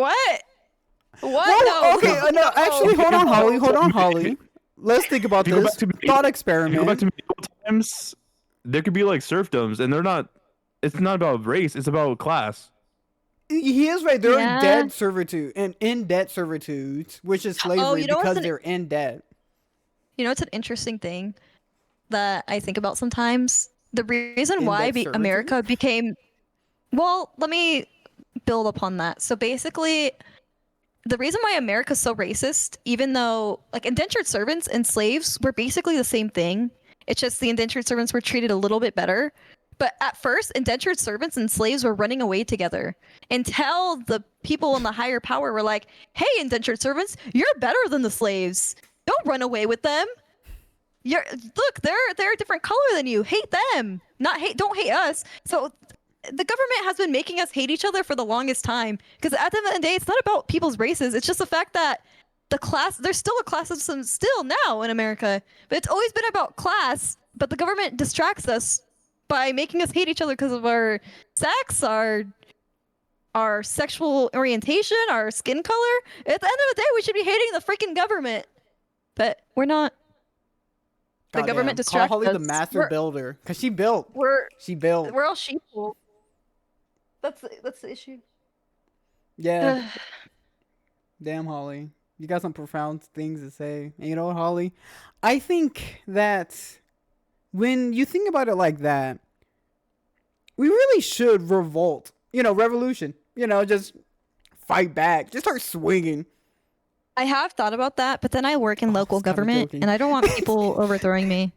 What? Well, No. okay, no, actually, hold on, Holly. Hold on, Holly. Let's think about If you go this. back to- Thought If you go back experiment. to medieval times, there could be like serfdoms, and they're not. It's not about race. It's about class. He is right. They're Yeah. in debt servitude and in debt servitude, which is slavery you know what's because an- they're in debt. You know, it's an interesting thing that I think about sometimes. The reason In why that servitude? America became Well, let me build upon that. So basically, the reason why America's so racist, even though like indentured servants and slaves were basically the same thing, it's just the indentured servants were treated a little bit better. But at first, indentured servants and slaves were running away together until the people in the higher power were like, "Hey, indentured servants, you're better than the slaves. Don't run away with them. You're look, they're a different color than you. Hate them, not hate. Don't hate us." So the government has been making us hate each other for the longest time. Because at the end of the day, it's not about people's races. It's just the fact that there's still a class system still now in America, but it's always been about class. But the government distracts us by making us hate each other because of our sex, our sexual orientation, our skin color. At the end of the day, we should be hating the freaking government, but we're not. The Goddamn, government call distracts Holly us. the master builder, cause she built. She built. We're all sheeple. That's the issue. Yeah. Damn, Holly. You got some profound things to say. And you know what, Holly? I think that when you think about it like that, we really should revolt. Revolution. Just fight back. Just start swinging. I have thought about that, but then I work in local it's kinda government, joking. and I don't want people overthrowing me.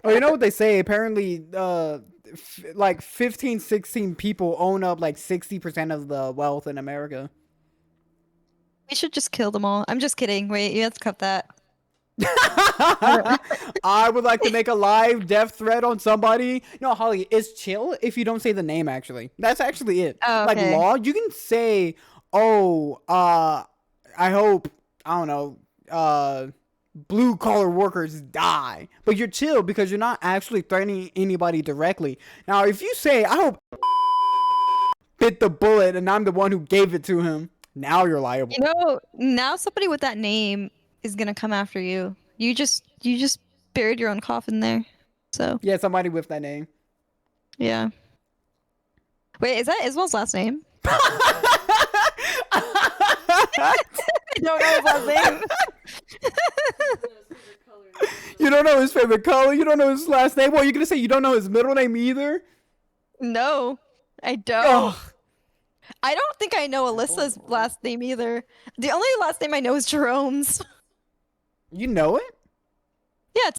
Oh, you know what they say? Apparently, like 15, 16 people own up like 60% of the wealth in America. We should just kill them all. I'm just kidding. Wait, you have to cut that. I would like to make a live death threat on somebody. No, Holly, it's chill if you don't say the name, actually. That's actually it. Oh, Like, okay. law, you can say, I hope, I don't know, blue collar workers die. But you're chill because you're not actually threatening anybody directly. Now, if you say, I hope bit the bullet and I'm the one who gave it to him, now you're liable. Now somebody with that name is gonna come after you. You just buried your own coffin there. So Yeah, somebody with that name. yeah. Wait, is that Ismael's last name? I don't know his last name. You don't know his favorite color. You don't know his last name. What, you gonna say you don't know his middle name either? No, I don't. Ugh. I don't think I know Alyssa's last name either. The only last name I know is Jerome's. You know it? Yeah,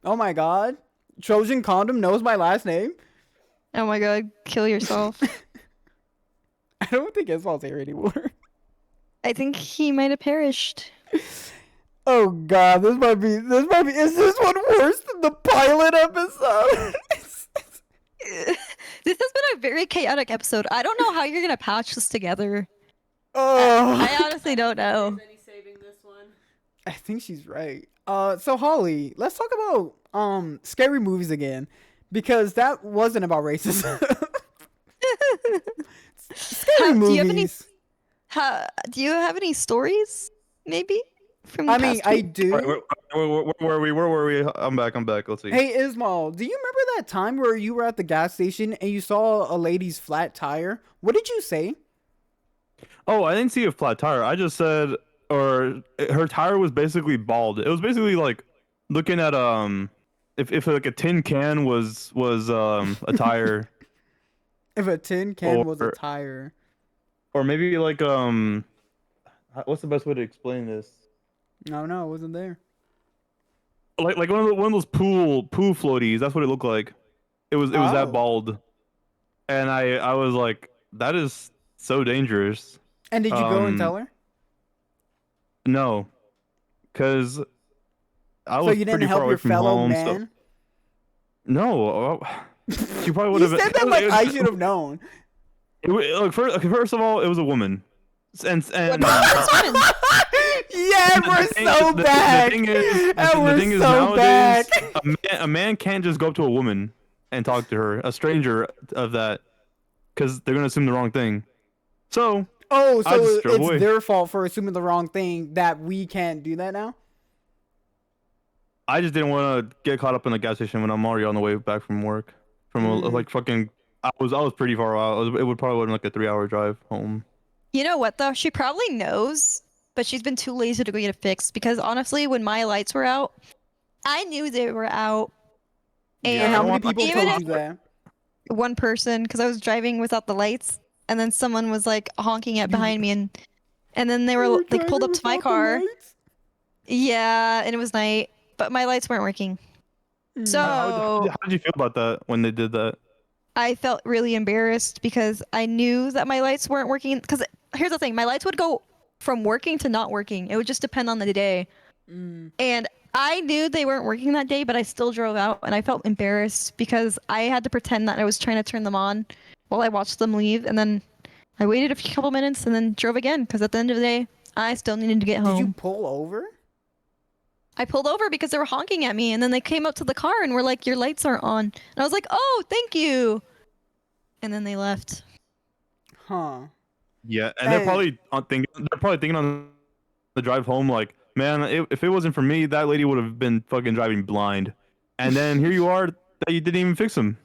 Oh my god. Trojan Condom knows my last name? oh my god, kill yourself. I don't think Ismael's here anymore. I think he might have perished. Oh god, is this one worse than the pilot episode? This has been a very chaotic episode. I don't know how you're gonna patch this together. Oh, I honestly don't know. Any saving this one? I think she's right. So Holly, let's talk about scary movies again, because that wasn't about racism. Scary Do you have any? movies. Do you have any stories? Maybe from. I the mean, past I week? do. Where were we? I'm back. Let's see. Hey Ismael, do you remember that time where you were at the gas station and you saw a lady's flat tire? What did you say? Oh, I didn't see a flat tire. I just said, or her tire was basically bald. It was basically like looking at if like a tin can was a tire, If a tin can was a Or- tire. or maybe like what's the best way to explain this? No, it wasn't there. Like one of those pool floaties. That's what it looked like. It was Oh. that bald, and I was like, that is so dangerous. And did you go and Um, tell her? No, because I So was you pretty didn't far help away your from fellow home. man? No, she probably would You have. said that like I should have known. Look, first of all, it was a woman, and Yeah, we're so the back. thing is, And we're the thing is so nowadays, back. a man can't just go up to a woman and talk to her, a stranger of that, because they're gonna assume the wrong thing. So Oh, I so just drove it's away. their fault for assuming the wrong thing that we can't do that now? I just didn't want to get caught up in the gas station when I'm already on the way back from work. Like fucking, I was pretty far out. It would probably have been like a 3-hour drive home. You know what though? She probably knows, but she's been too lazy to go get it fixed. Because honestly, when my lights were out, I knew they were out. Yeah, And And how I many don't want- people even told if- you that? one person because I was driving without the lights, and then someone was like honking at behind me, and then they were like pulled up to my car. Yeah, and it was night, but my lights weren't working. So How did you feel about that when they did that? I felt really embarrassed because I knew that my lights weren't working. Because here's the thing, my lights would go from working to not working. It would just depend on the day. And I knew they weren't working that day, but I still drove out, and I felt embarrassed because I had to pretend that I was trying to turn them on while I watched them leave, and then I waited a couple minutes and then drove again because at the end of the day, I still needed to get home. Did you pull over? I pulled over because they were honking at me, and then they came up to the car and were like, "Your lights aren't on." And I was like, "Oh, thank you." And then they left. Huh. Yeah, and they're probably thinking on the drive home like, man, if it wasn't for me, that lady would have been fucking driving blind. And then here you are that you didn't even fix them.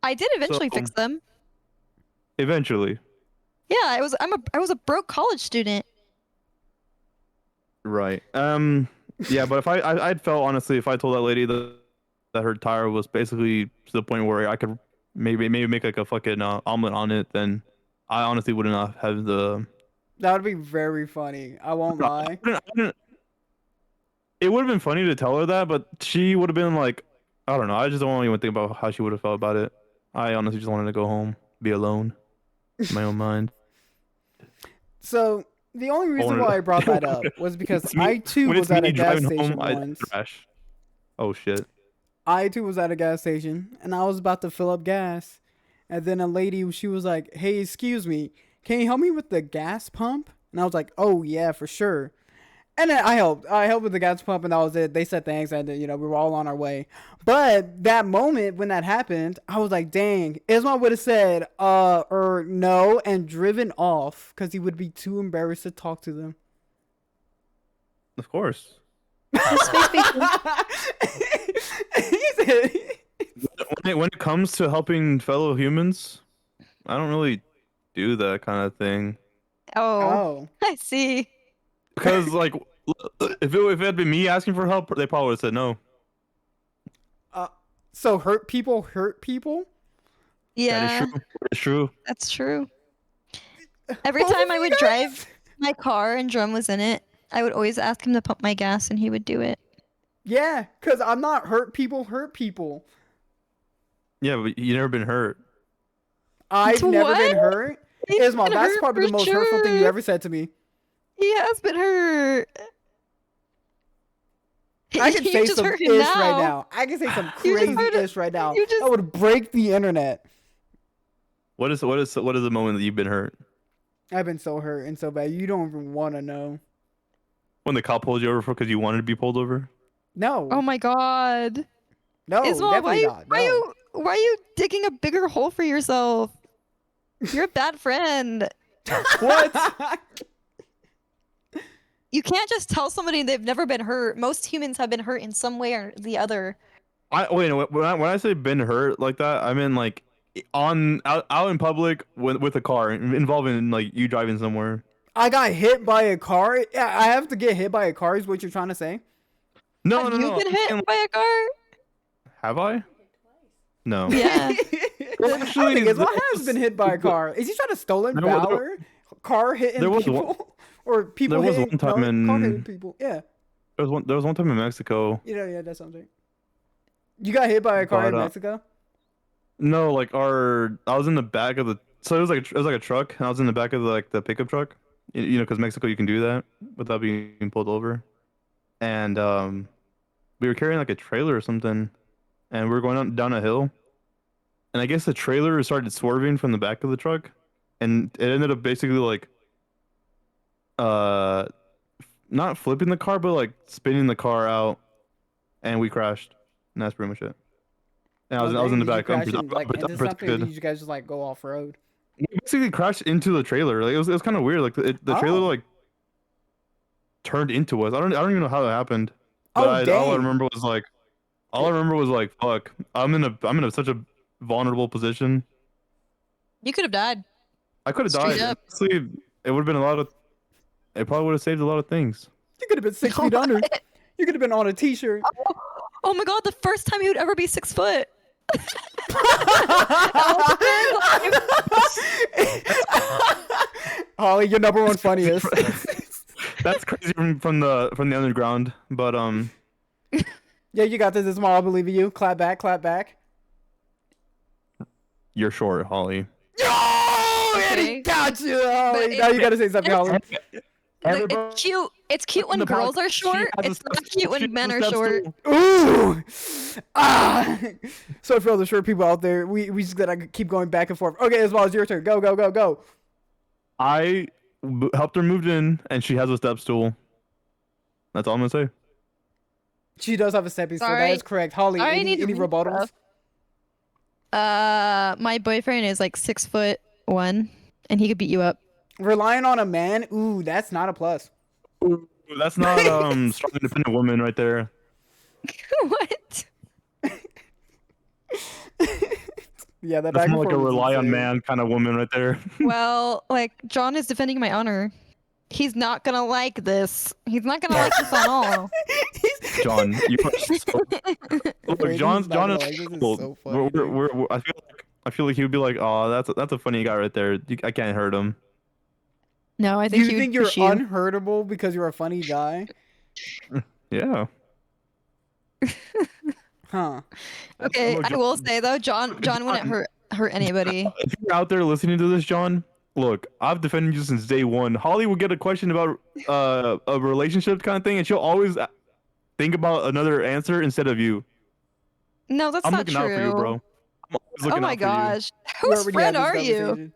I did eventually fix them. Eventually. Yeah, I was a broke college student. Right. Yeah, but if I'd felt honestly if I told that lady that her tire was basically to the point where I could maybe make like a fucking omelet on it, then I honestly wouldn't have the. That would be very funny. I won't lie. It would have been funny to tell her that, but she would have been like, I don't know. I just don't even think about how she would have felt about it. I honestly just wanted to go home, be alone, in my own mind. So the only reason why I brought that up was because I too was at a gas station once. Oh shit. I too was at a gas station and I was about to fill up gas, and then a lady, she was like, "Hey, excuse me, can you help me with the gas pump?" And I was like, "Oh yeah, for sure." And then I helped with the gas pump, and that was it. They said thanks, and we were all on our way. But that moment when that happened, I was like, dang, Ismael would have said, or no, and driven off because he would be too embarrassed to talk to them. Of course. When it comes to helping fellow humans, I don't really do that kind of thing. Oh. I see. Because like, if it had been me asking for help, they probably would have said no. So hurt people hurt people? Yeah. That is true. It's true. That's true. Every time I would drive my car and Jerome was in it, I would always ask him to pump my gas, and he would do it. Yeah, because I'm not hurt people hurt people. Yeah, but you never been hurt. I've never been hurt? Ismael, that's probably the most hurtful thing you ever said to me. He has been hurt. I can say some ish right now. I can say some crazy ish right now. That would break the internet. What is the moment that you've been hurt? I've been so hurt and so bad. You don't even want to know. When the cop pulled you over because you wanted to be pulled over? No. Oh my god. No, Ismael, definitely not. No. Why are you digging a bigger hole for yourself? You're a bad friend. What? You can't just tell somebody they've never been hurt. Most humans have been hurt in some way or the other. When I say been hurt like that, I mean like out in public with a car involving like you driving somewhere. I got hit by a car. Yeah, I have to get hit by a car. Is what you're trying to say? No, have you been hit by a car? Have I? No. Yeah. Actually, I think Ismael has been hit by a car. Is he trying to stolen valor? Car hitting people? Or people hitting car hitting people? Yeah. There was one time in Mexico. Yeah, that sounds right. You got hit by a car in Mexico? No, like I was in the back of the. So it was like a truck, and I was in the back of the pickup truck. You know, because Mexico you can do that without being pulled over. And we were carrying like a trailer or something, and we were going down a hill. And I guess the trailer started swerving from the back of the truck, and it ended up basically like not flipping the car, but like spinning the car out, and we crashed. And that's pretty much it. And I was in the back. Into something, or did you guys just like go off road? We basically crashed into the trailer. Like it was kind of weird. Like the trailer like turned into us. I don't even know how that happened. But all I remember was like, fuck. I'm in such a vulnerable position. You could have died. I could have died. Honestly, it would have been it probably would have saved a lot of things. You could have been 6 feet under. You could have been on a t-shirt. Oh my god, the first time he would ever be 6 foot. Holly, you're number one funniest. That's crazy from the underground, but Yeah, you got this, Ismael. I believe in you. Clap back, clap back. you're short, Holly. Oh, and he Okay. got you, Holly. But Now you gotta say something, Holly. Look, Everybody it's cute. It's cute in when the girls podcast, are she short. has a It's not step- cute she when has men a are step short. stool. Ooh! Ah! So for all the short people out there, we just gotta keep going back and forth. Okay, Ismael, it's your turn. Go, go, go, go. I helped her move in, and she has a step stool. That's all I'm gonna say. She does have a stepping stool. That Sorry. is correct. Holly, I any need to read rebuttals? stuff. My boyfriend is like 6'1", and he could beat you up. Relying on a man? Ooh, that's not a plus. Ooh, that's not strong independent woman right there. What? Yeah, that That's back more and like a forth is rely on insane. man kind of woman right there. Well, like John is defending my honor. He's not gonna like this. He's not gonna like this at all. John, you are so... Look, Wait, John he's not is gonna like this. Is cool. so funny, dude. I feel like he would be like, oh, that's a funny guy right there. I can't hurt him. No, I Do think you he would think you're push you. unhurtable because you're a funny guy? Yeah. Huh. Okay, Look, I will say though, John wouldn't hurt anybody. If you're out there listening to this, John, look, I've defended you since day one. Holly will get a question about a relationship kind of thing, and she'll always think about another answer instead of you. No, that's I'm not looking true. out for you, bro. I'm always looking Oh my out for you. gosh, We whose already friend had this are you? conversation.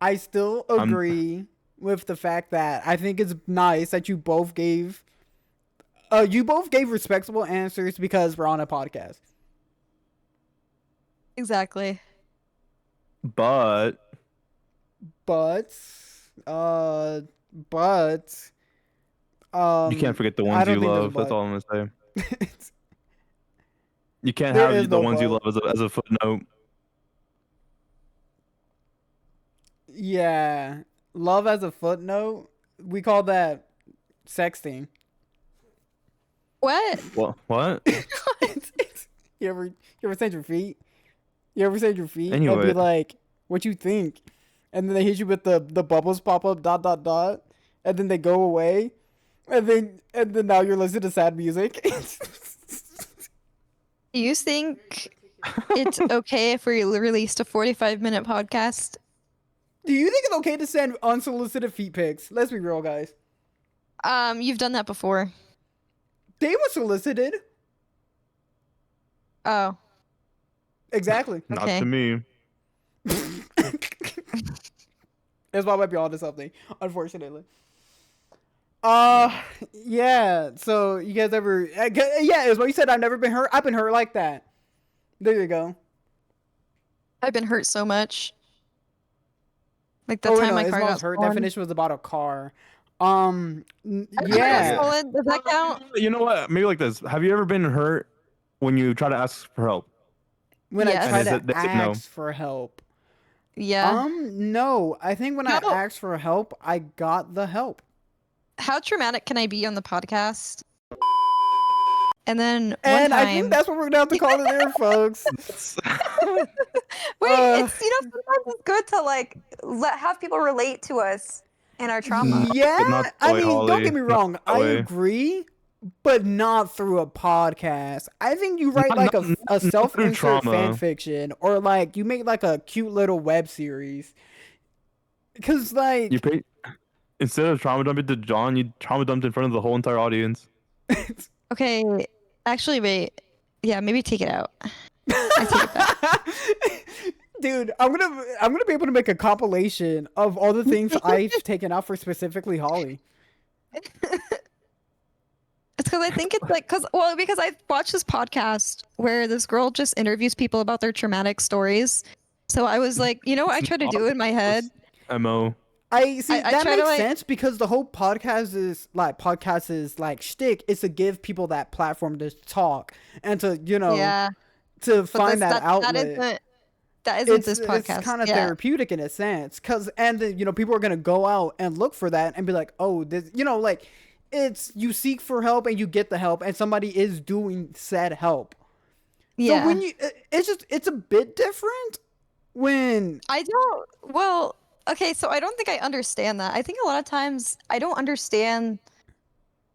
I still agree with the fact that I think it's nice that you both gave respectable answers because we're on a podcast. Exactly. But But you can't forget the I ones don't you think there's a love. That's but. all I'm gonna say. You can't There have is the no ones you but. love as a footnote. Yeah, love as a footnote. We call that sexting. What? What? You ever send your feet? You ever send your feet and Anyway. be like, "What you think?" And then they hit you with the bubbles pop up ... and then they go away, and then now you're listening to sad music. Do you think it's okay if we released a 45-minute podcast? Do you think it's okay to send unsolicited feet pics? Let's be real, guys. You've done that before. They were solicited. Oh, Exactly. Not Okay. to me. That's why I might be onto something, unfortunately. Yeah. So you guys ever? Yeah, it's what you said. I've never been hurt. I've been hurt like that. There you go. I've been hurt so much. Like the Oh, wait, time no, my car Ismael's got hurt stolen. definition was about a car. My car got Yeah. stolen. Does that count? You know what? Maybe like this. Have you ever been hurt when you try to ask for help? When Yes. I try And to they said no. ask for help. Yeah. No. I think when I No. asked for help, I got the help. How traumatic can I be on the podcast? And then one And time, I think that's what we're gonna have to call it there, folks. Wait, it's sometimes it's good to like have people relate to us and our trauma. Yeah, Not I way, mean, don't Holly. get me wrong. Not I way. agree, but not through a podcast. I think you write Not- like not a through self-insert trauma. fan fiction, or like you make like a cute little web series. Cause like You pay instead of trauma dumping to John, you trauma dumped in front of the whole entire audience. okay, actually, wait. Yeah, maybe take it out. I take it back. Dude, I'm gonna be able to make a compilation of all the things I've taken out for specifically Holly. It's because I think it's like, because I watched this podcast where this girl just interviews people about their traumatic stories. So I was like, you know what I try to do in my head? Mo. I see I that try to, makes like- sense because the whole podcast is like shtick is to give people that platform to talk and to Yeah. to But find that outlet. That isn't this podcast. It's kind of Yeah. therapeutic in a sense, and then people are gonna go out and look for that and be like, oh, this, like it's you seek for help and you get the help and somebody is doing said help. Yeah. So when you, it's a bit different when. I don't. Well, okay, so I don't think I understand that. I think a lot of times I don't understand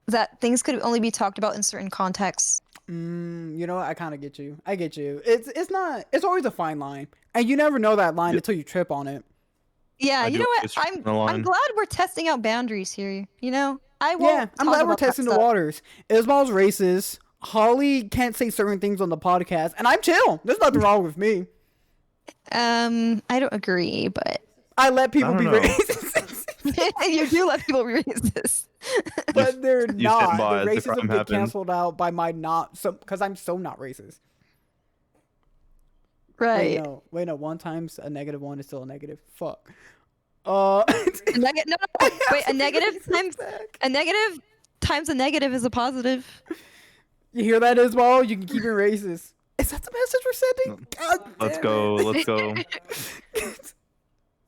that things could only be talked about in certain contexts. You know what? I kind of get you. I get you. It's not. It's always a fine line, and you never know that line until you trip on it. Yeah, I you do know like what? this on the I'm line. glad we're testing out boundaries here. You know, I won't. Yeah, I'm talk glad we're about that testing the stuff. waters. Ismael's racist. Holly can't say certain things on the podcast, and I'm chill. There's nothing wrong with me. I don't agree, but I let people I be don't know. racist, you do let people resist. but they're you stand not. by The as the racism crime get happens. canceled out by my not so because I'm so not racist. Right. Wait, no. One times a negative one is still a negative. Fuck. No, wait, a negative racist times back. a negative times a negative is a positive. You hear that as well? You can keep it racist. Is that the message we're sending? God Let's damn go. it. Let's go.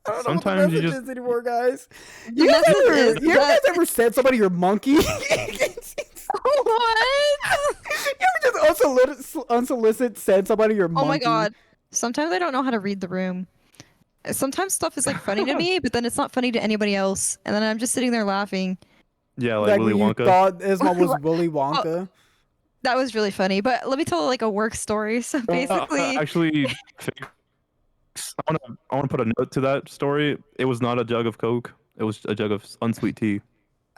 I don't know Sometimes what the you message just- is anymore, guys. The You guys message ever, is you guys that- ever said somebody you're monkey? What? You ever just unsolicited said somebody you're monkey? Oh my god. Sometimes I don't know how to read the room. Sometimes stuff is like funny to me, but then it's not funny to anybody else. And then I'm just sitting there laughing. Yeah, like Like Willy when you Wonka. thought Ismael was Willy Wonka. That was really funny. But let me tell like a work story. So basically, Actually, I want to put a note to that story. It was not a jug of Coke. It was a jug of unsweet tea.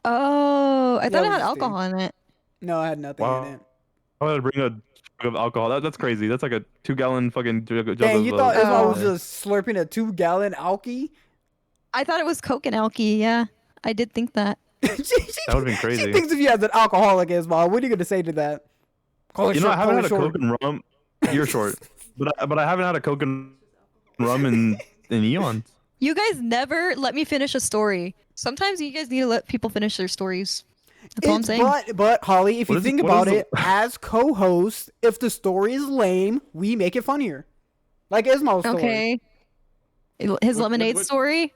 oh, I Yeah, thought it it was had just alcohol in it. No, I had nothing in Wow. it. I wanted to bring a jug of alcohol. That's crazy. That's like a 2-gallon fucking jug Dang, of. you thought Ismael was Oh. just slurping a 2-gallon alky? I thought it was Coke and Alky. Yeah, I did think that. That would've been crazy. She thinks if you as an alcoholic, Ismael, what are you gonna say to that? Call it You know, I short, haven't call had it a Coke short. and rum. You're short, but I haven't had a Coke and rum in eons. You guys never let me finish a story. Sometimes you guys need to let people finish their stories. That's all I'm saying. But Holly, if What you is- think what about is it, as co-host, if the story is lame, we make it funnier. Like Ismael's story. Okay. His What- lemonade what- story.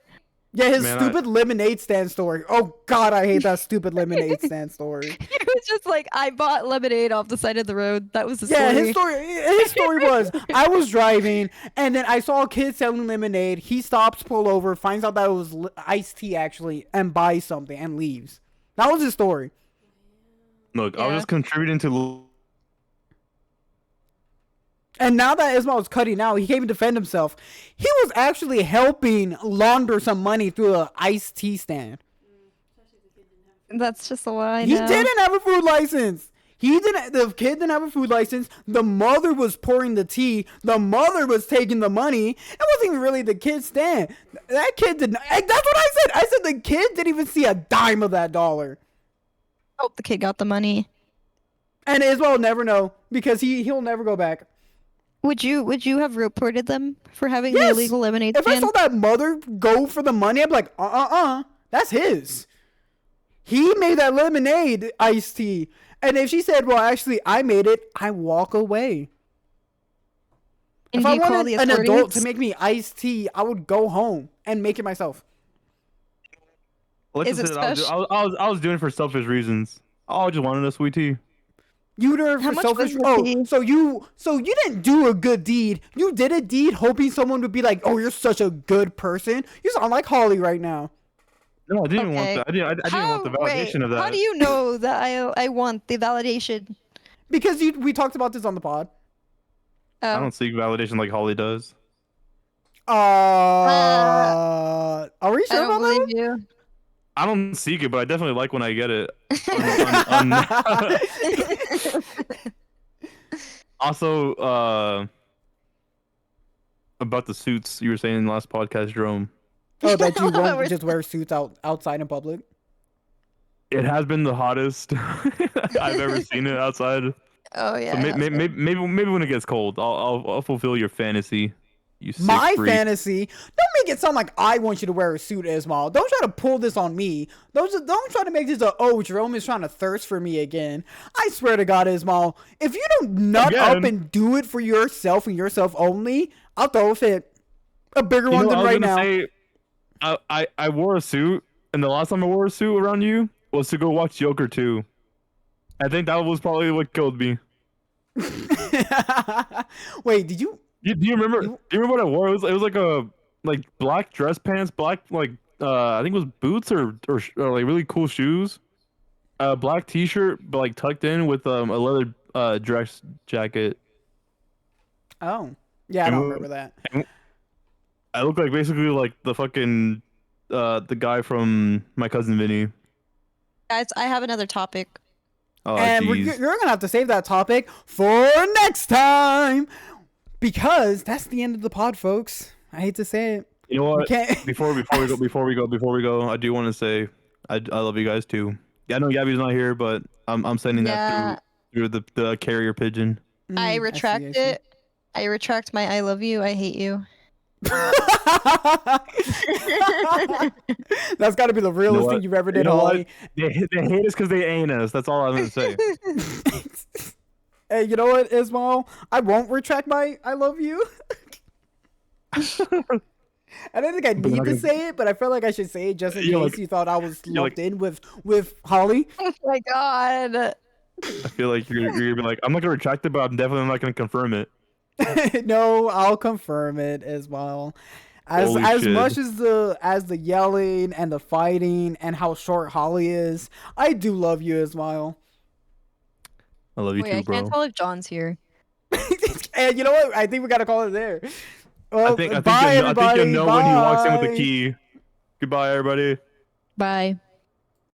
Yeah, his Man, stupid lemonade stand story. Oh God, I hate that stupid lemonade stand story. It was just like I bought lemonade off the side of the road. That was the Yeah, story. his story was I was driving and then I saw a kid selling lemonade. He stops, pull over, finds out that it was iced tea actually, and buys something and leaves. That was his story. Look, I was Yeah. just contributing to. And now that Ismael is cutting out, he can't even defend himself. He was actually helping launder some money through an iced tea stand. That's just a lie. He now. didn't have a food license. He didn't. The kid didn't have a food license. The mother was pouring the tea. The mother was taking the money. It wasn't even really the kid's stand. That kid did not. That's what I said. I said the kid didn't even see a dime of that dollar. Hope the kid got the money. And Ismael will never know because he'll never go back. Would you have reported them for having the Yes. illegal lemonade If I stand? saw that mother go for the money, I'd be like, that's his. He made that lemonade iced tea. And if she said, well, actually, I made it, I walk away. And If do I you call wanted the an adult authorities? to make me iced tea, I would go home and make it myself. Alexis Is it said I was doing it for selfish reasons. I just wanted a sweet tea. You did it How for much selfish. was the Oh, tea? so you didn't do a good deed. You did a deed hoping someone would be like, "Oh, you're such a good person." You sound like Holly right now. No, I didn't even want Okay. that. I didn't want the validation wait, of that. How do you know that I want the validation? Because we talked about this on the pod. I Oh. don't seek validation like Holly does. Are we I sure don't about that? believe you. I don't seek it, but I definitely like when I get it. Also, about the suits you were saying in the last podcast, Jerome. Oh, that you We're won't just wear suits outside in public. It has been the hottest I've ever seen it outside. Oh yeah. So it has been. maybe when it gets cold, I'll fulfill your fantasy. You sick My freak. fantasy. Don't make it sound like I want you to wear a suit, Ismael. Don't try to pull this on me. Don't try to make this a Jerome is trying to thirst for me again. I swear to God, Ismael, if you don't nut up Again. and do it for yourself and yourself only, I'll throw a fit. A bigger You one know, than I was right gonna now. say, I wore a suit, and the last time I wore a suit around you was to go watch Joker 2. I think that was probably what killed me. Wait, did you? Do you remember? You- Do you remember what I wore? It was like a like black dress pants, black like I think it was boots or like really cool shoes. Black t-shirt, but like tucked in with a leather dress jacket. Oh, yeah, I And don't we- remember that. and I look like basically like the fucking the guy from My Cousin Vinny. Guys, I have another topic. Oh And jeez. you're gonna have to save that topic for next time because that's the end of the pod, folks. I hate to say it. You know We what? can't. Before we go, I do want to say I love you guys too. Yeah, I know Gabby's not here, but I'm sending Yeah. that through the carrier pigeon. I Mm, retract see. it. I retract my I love you, I hate you. That's got to be the realest what? thing you've ever did, You know what? Holly. They hate us because they ain't us. That's all I'm gonna say. Hey, you know what, Ismael? I won't retract my I love you. I don't think I But you're need not to gonna- say it, but I feel like I should say it just in You're case like- you thought I was you're lumped in with Holly. Oh my god. I feel like you're gonna be like, I'm not gonna retract it, but I'm definitely not gonna confirm it. No, I'll confirm it as well. Holy As shit. much as the yelling and the fighting and how short Holly is, I do love you, Ismael. I love you Wait, too, I bro. can't tell if John's here. And you know what? I think we gotta call it there. Well, I think bye, you'll know when he walks in with bye. the key. Goodbye, everybody. Bye.